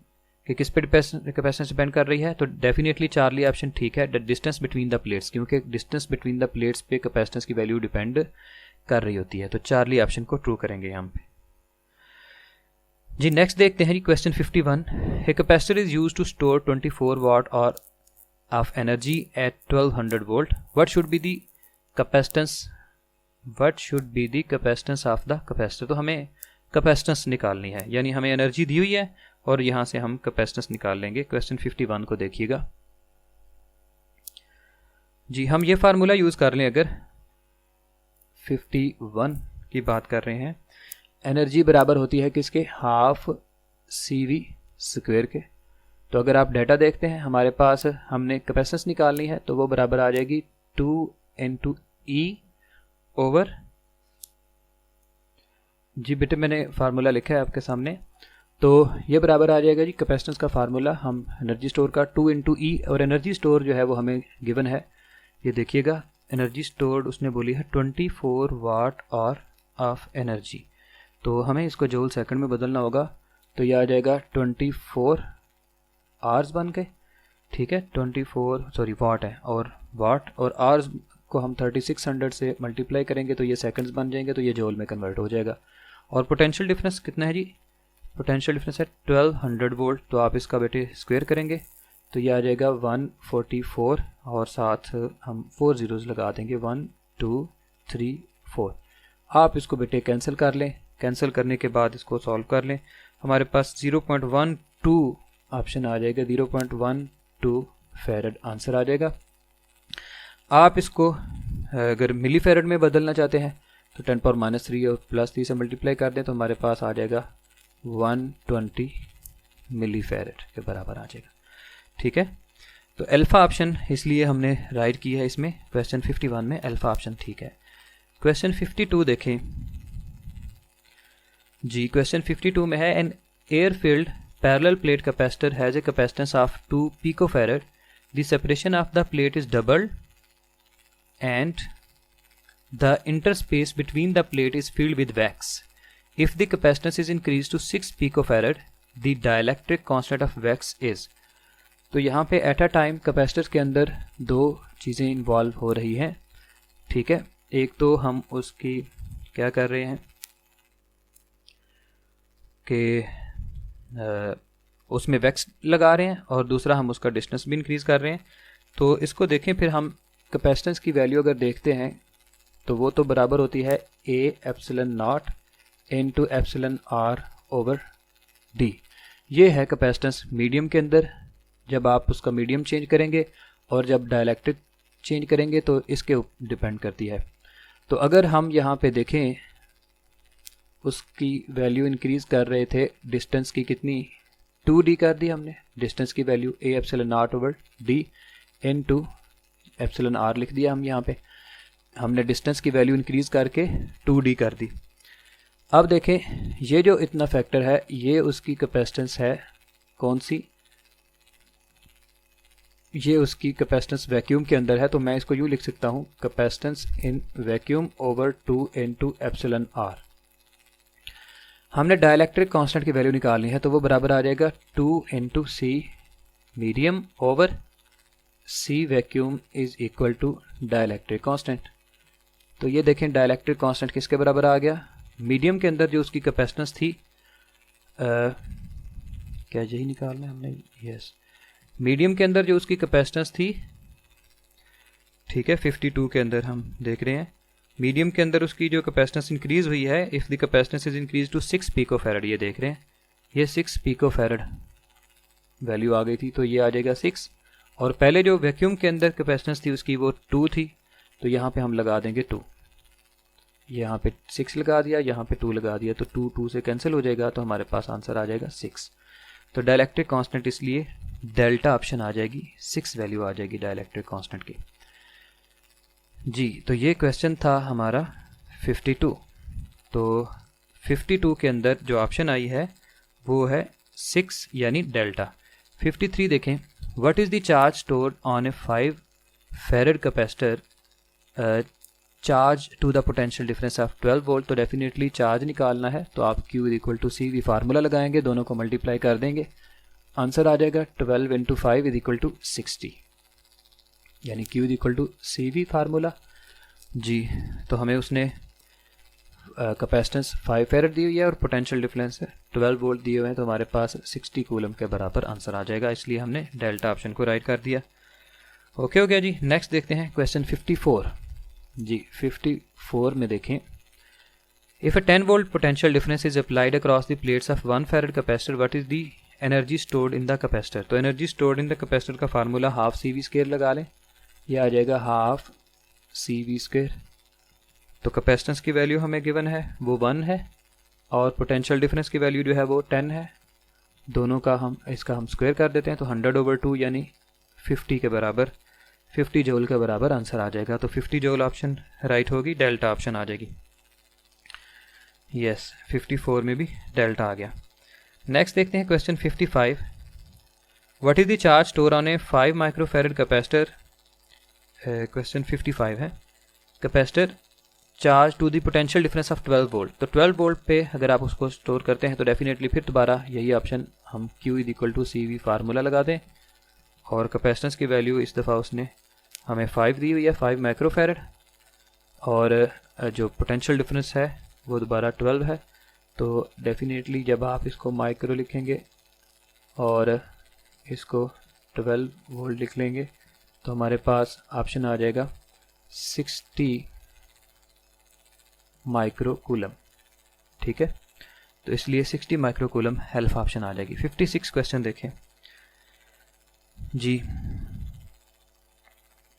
A: कि किस पे कैपेसिटेंस डिपेंड कर रही है। तो डेफिनेटली चार्ली ऑप्शन ठीक है, the distance between the plates, क्योंकि डिस्टेंस बिटवीन द प्लेट्स पे कैपेसिटेंस की वैल्यू डिपेंड कर रही होती है। तो चार्ली ऑप्शन को ट्रू करेंगे यहाँ पे जी। नेक्स्ट देखते हैं जी question 51, a capacitor is used to store 24 watt hour of energy at 1200 volt, what should be the capacitance, what should be the capacitance of the capacitor. तो हमें कैपेसिटेंस निकालनी है, यानी हमें एनर्जी दी हुई है और यहाँ से हम कैपेसिटेंस निकाल लेंगे। क्वेश्चन 51 को देखिएगा जी। हम ये फार्मूला यूज़ कर लें, अगर 51 की बात कर रहे हैं, एनर्जी बराबर होती है किसके, हाफ CV स्क्वायर के। तो अगर आप डाटा देखते हैं हमारे पास, हमने कैपेसिटेंस निकालनी है तो वो बराबर आ जाएगी 2 इंटू ई ओवर जी। बेटे मैंने फार्मूला लिखा है आपके सामने, तो ये बराबर आ जाएगा जी कैपेसिटेंस का फार्मूला, हम एनर्जी स्टोर का 2 इंटू ई, और एनर्जी स्टोर जो है वो हमें गिवन है, ये देखिएगा एनर्जी स्टोर्ड उसने बोली है 24 वाट और ऑफ एनर्जी। तो हमें इसको जूल सेकंड में बदलना होगा, तो ये आ जाएगा 24 आवर्स बन के, ठीक है। 24 सॉरी वाट है, और वाट और आवर्स को हम 3600 से मल्टीप्लाई करेंगे तो ये सेकंड्स बन जाएंगे, तो ये जूल में कन्वर्ट हो जाएगा। और पोटेंशियल डिफरेंस कितना है जी, पोटेंशियल डिफरेंस है 1200 वोल्ट। तो आप इसका बेटे स्क्वायर करेंगे तो ये आ जाएगा 144, और साथ हम 4 ज़ीरोज़ लगा देंगे, 1 2 3 4। आप इसको बेटे कैंसिल कर लें, कैंसिल करने के बाद इसको सॉल्व कर लें, हमारे पास 0.12 ऑप्शन आ जाएगा, 0.12 फैरड आंसर आ जाएगा। आप इसको अगर मिली फैरड में बदलना चाहते हैं तो 10⁻³ और +3 से मल्टीप्लाई कर दें तो हमारे पास आ जाएगा 120 मिली फैरड के बराबर आ जाएगा, ठीक है। तो अल्फ़ा ऑप्शन इसलिए हमने राइट की है इसमें, क्वेश्चन 51 में अल्फ़ा ऑप्शन ठीक है। क्वेश्चन 52 देखें जी। क्वेश्चन 52 में है, an air field parallel plate capacitor has a capacitance of 2 picofarad, the separation of the plate is doubled and the interspace between the plate is filled with wax. If the capacitance is increased to 6 picofarad, the dielectric constant of wax is। तो यहाँ पे at a time capacitor के अंदर दो चीज़ें involve हो रही हैं, ठीक है। एक तो हम उसकी क्या कर रहे हैं कि उसमें वैक्स लगा रहे हैं, और दूसरा हम उसका डिस्टेंस भी इंक्रीज़ कर रहे हैं। तो इसको देखें, फिर हम कैपेसिटेंस की वैल्यू अगर देखते हैं तो वो तो बराबर होती है A epsilon naught into epsilon R over D. ये है कैपेसिटेंस मीडियम के अंदर, जब आप उसका मीडियम चेंज करेंगे और जब डाइलेक्ट्रिक चेंज करेंगे तो इसके ऊपर डिपेंड करती है। तो अगर हम यहाँ पे देखें, उसकी वैल्यू इंक्रीज़ कर रहे थे, डिस्टेंस की कितनी 2d कर दी हमने, डिस्टेंस की value A epsilon naught over D into epsilon R लिख दिया हम यहाँ पे, हमने डिस्टेंस की वैल्यू इंक्रीज़ करके 2d कर दी। अब देखें ये जो इतना फैक्टर है ये उसकी कैपेसिटेंस है कौन सी, ये उसकी कैपेसिटेंस वैक्यूम के अंदर है। तो मैं इसको यूँ लिख सकता हूँ, capacitance in vacuum over 2 into epsilon R. हमने डाइलेक्ट्रिक कांस्टेंट की वैल्यू निकालनी है तो वो बराबर आ जाएगा 2 into C medium over C vacuum is equal to dielectric constant. तो ये देखें डाइलेक्ट्रिक कांस्टेंट किसके बराबर आ गया, मीडियम के अंदर जो उसकी कैपेसिटेंस थी, क्या यही निकालना है हमने, यस, मीडियम के अंदर जो उसकी कैपेसिटेंस थी, ठीक है, 52 के अंदर हम देख रहे हैं मीडियम के अंदर उसकी जो कैपेसिटेंस इंक्रीज हुई है, if the capacitance is increase to 6 picofarad, ये देख रहे हैं ये 6 पिकोफैरड वैल्यू आ गई थी, तो ये आ जाएगा 6। और पहले जो वैक्यूम के अंदर कैपेसिटेंस थी उसकी वो 2 थी, तो यहाँ पे हम लगा देंगे 2, यहाँ पे 6 लगा दिया, यहाँ पे 2 लगा दिया, तो 2 2 से कैंसिल हो जाएगा, तो हमारे पास आंसर आ जाएगा 6। तो डाइलेक्ट्रिक कांस्टेंट इसलिए डेल्टा ऑप्शन आ जाएगी, 6 वैल्यू आ जाएगी डाइलेक्ट्रिक कांस्टेंट की। जी, तो ये क्वेश्चन था हमारा 52। तो 52 के अंदर जो ऑप्शन आई है वो है 6 यानी डेल्टा। 53 देखें, what is the charge stored on a 5 farad capacitor charge to the potential difference of 12 volt. तो डेफिनेटली चार्ज निकालना है, तो आप Q equal to C V formula लगाएंगे, दोनों को मल्टीप्लाई कर देंगे, आंसर आ जाएगा 12 इंटू 5 इज इक्वल टू 60, यानी Q equal to C V formula. जी, तो हमें उसने कैपेसिटेंस 5 फेरेड दी हुई है और पोटेंशियल डिफरेंस है 12 वोल्ट दिए हुए हैं, तो हमारे पास 60 कूलम के बराबर आंसर आ जाएगा, इसलिए हमने डेल्टा ऑप्शन को राइट कर दिया। ओके हो गया जी। नेक्स्ट देखते हैं क्वेश्चन 54। जी, 54 में देखें, if a 10 volt potential difference is applied across the plates of 1 farad capacitor, what is the energy stored in the capacitor. तो energy stored in the capacitor का formula half C V square लगा लें, यह आ जाएगा half C V square. तो capacitance की value हमें गिवन है वो 1 है और पोटेंशियल डिफरेंस की वैल्यू जो है वो 10 है, दोनों का इसका हम स्क्वायर कर देते हैं, तो 100/2 यानी 50 के बराबर, 50 जूल के बराबर आंसर आ जाएगा। तो 50 जूल ऑप्शन राइट होगी, डेल्टा ऑप्शन आ जाएगी। यस, 54 में भी डेल्टा आ गया। नेक्स्ट देखते हैं question 55। What is the charge store on a 5 microfarad capacitor. Question 55 है, capacitor charge to the potential difference of 12 volt. तो 12 वोल्ट पे अगर आप उसको स्टोर करते हैं तो डेफिनेटली फिर दोबारा यही ऑप्शन हम Q equal to C V formula लगा दें, और कैपेसिटेंस की वैल्यू इस दफ़ा उसने हमें 5 दी हुई है, 5 माइक्रोफेरेड, और जो पोटेंशियल डिफरेंस है वो दोबारा 12 है। तो डेफिनेटली जब आप इसको माइक्रो लिखेंगे और इसको 12 वोल्ट लिख लेंगे तो हमारे पास ऑप्शन आ जाएगा 60 माइक्रो कूलम। ठीक है, तो इसलिए 60 माइक्रो कूलम हेल्प ऑप्शन आ जाएगी। 56 क्वेश्चन देखें जी,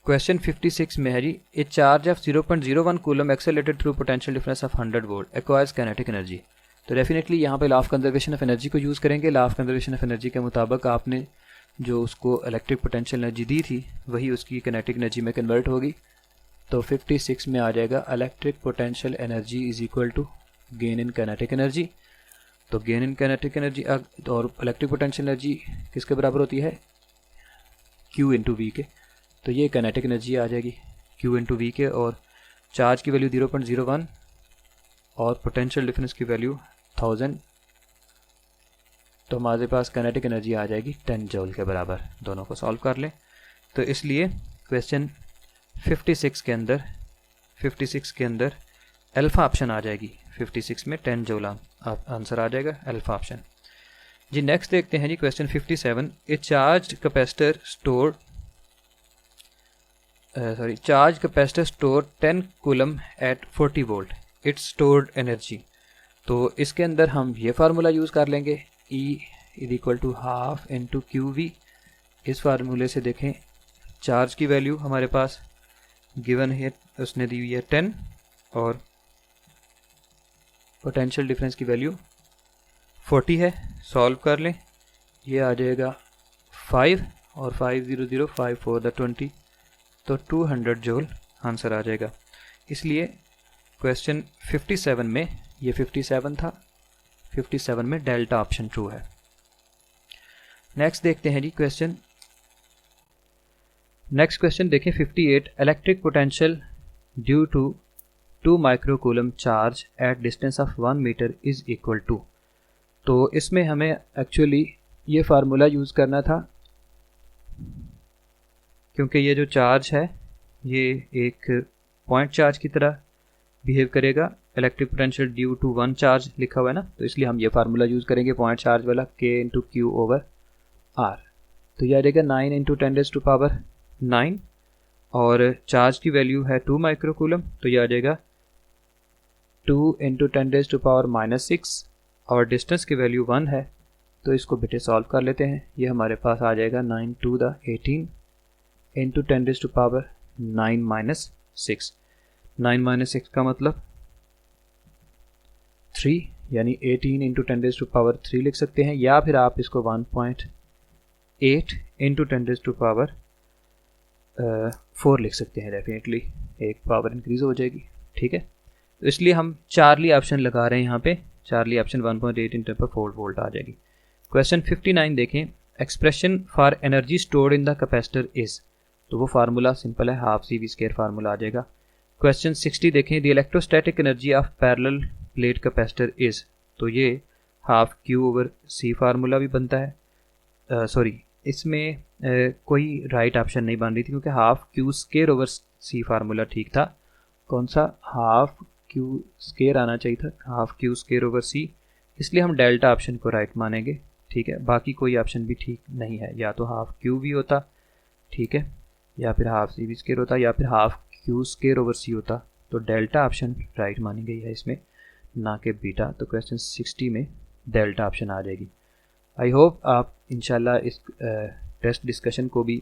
A: क्वेश्चन 56 में है जी, a charge of 0.01 coulomb accelerated through potential difference of 100 volt acquires kinetic energy. तो डेफिनेटली यहाँ पे law of conservation of energy को यूज़ करेंगे। Law of conservation of energy के मुताबिक आपने जो उसको इलेक्ट्रिक पोटेंशियल एनर्जी दी थी वही उसकी काइनेटिक एनर्जी में कन्वर्ट होगी। तो 56 में आ जाएगा electric potential energy is equal to gain in kinetic energy. तो गेन इन काइनेटिक एनर्जी और इलेक्ट्रिक पोटेंशियल एनर्जी किसके बराबर होती है, Q इंटू वी के। तो ये काइनेटिक एनर्जी आ जाएगी Q इंटू वी के, और चार्ज की वैल्यू 0.01 और पोटेंशियल डिफरेंस की वैल्यू 1000, तो हमारे पास काइनेटिक एनर्जी आ जाएगी 10 जूल के बराबर। दोनों को सॉल्व कर लें, तो इसलिए क्वेश्चन 56 के अंदर अल्फ़ा ऑप्शन आ जाएगी। 56 में 10 जूल आंसर आ जाएगा, अल्फ़ा ऑप्शन जी। नेक्स्ट देखते हैं जी question 57। A charge capacitor store 10 coulomb at 40 volt, its stored energy. तो इसके अंदर हम ये फार्मूला यूज़ कर लेंगे, E is equal to half into QV। इस फार्मूले से देखें चार्ज की वैल्यू हमारे पास गिवन है, उसने दी हुई है 10, और पोटेंशियल डिफरेंस की वैल्यू 40 है। सॉल्व कर लें, ये आ जाएगा 5 और 5 0 0 5 4 20, तो 200 जूल आंसर आ जाएगा। इसलिए क्वेश्चन 57 में, ये 57 था, 57 में डेल्टा ऑप्शन ट्रू है। नेक्स्ट देखते हैं जी क्वेश्चन। नेक्स्ट क्वेश्चन देखें 58। Electric potential due to 2 micro coulomb charge at distance of 1 metre is equal to. तो इसमें हमें एक्चुअली ये फार्मूला यूज़ करना था, क्योंकि ये जो चार्ज है ये एक पॉइंट चार्ज की तरह बिहेव करेगा। Electric potential due to 1 charge लिखा हुआ है ना, तो इसलिए हम ये फार्मूला यूज़ करेंगे पॉइंट चार्ज वाला, K into Q over R। तो यह आ जाएगा 9 इंटू 10⁻⁹, और चार्ज की वैल्यू है 2 माइक्रो कूलम, तो यह आ जाएगा 2 इंटू 10⁻⁻⁶, और डिस्टेंस की वैल्यू 1 है, तो इसको बेटे सॉल्व कर लेते हैं। ये हमारे पास आ जाएगा 9 टू द 18 इंटू 10⁻⁹ -6। 9 - 6 का मतलब 3, यानी 18 इंटू 10⁻³ लिख सकते हैं, या फिर आप इसको 1.8 इंटू 10⁻4 लिख सकते हैं। डेफिनेटली एक पावर इंक्रीज़ हो जाएगी, ठीक है। तो इसलिए हम चार्ली ऑप्शन लगा रहे हैं यहाँ पे। चार्ली ऑप्शन 1.8 इंटू 10⁻4 वोल्ट आ जाएगी। क्वेश्चन 59 देखें, expression for energy stored in the capacitor is, तो वो फार्मूला सिंपल है, हाफ CV² फार्मूला आ जाएगा। क्वेश्चन 60 देखें, the electrostatic energy of parallel plate capacitor is, तो ये हाफ Q/C फार्मूला भी बनता है। सॉरी, इसमें कोई राइट ऑप्शन नहीं बन रही थी, क्योंकि हाफ Q²/C फार्मूला ठीक था। कौन सा? हाफ Q² आना चाहिए था, हाफ Q²/C, इसलिए हम डेल्टा ऑप्शन को राइट मानेंगे, ठीक है। बाकी कोई ऑप्शन भी ठीक नहीं है, या तो हाफ Q भी होता, ठीक है, या फिर हाफ CV² होता, या फिर हाफ Q²/C होता। तो डेल्टा ऑप्शन राइट मानी गई है इसमें, ना कि बीटा। तो क्वेश्चन 60 में डेल्टा ऑप्शन आ जाएगी। आई होप आप इंशाल्लाह इस टेस्ट डिस्कशन को भी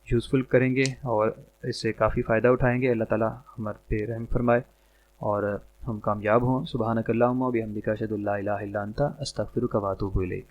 A: यूज़फुल करेंगे और इससे काफ़ी फ़ायदा उठाएंगे। अल्लाह ताला हमारे पे रहम फरमाए और हम कामयाब हों। सुबहानक अल्लाहुम्मा व बिहम्दिका अशहदु अल्ला इलाहा इल्ला अंता अस्तगफिरुका व अतूबु इलैक।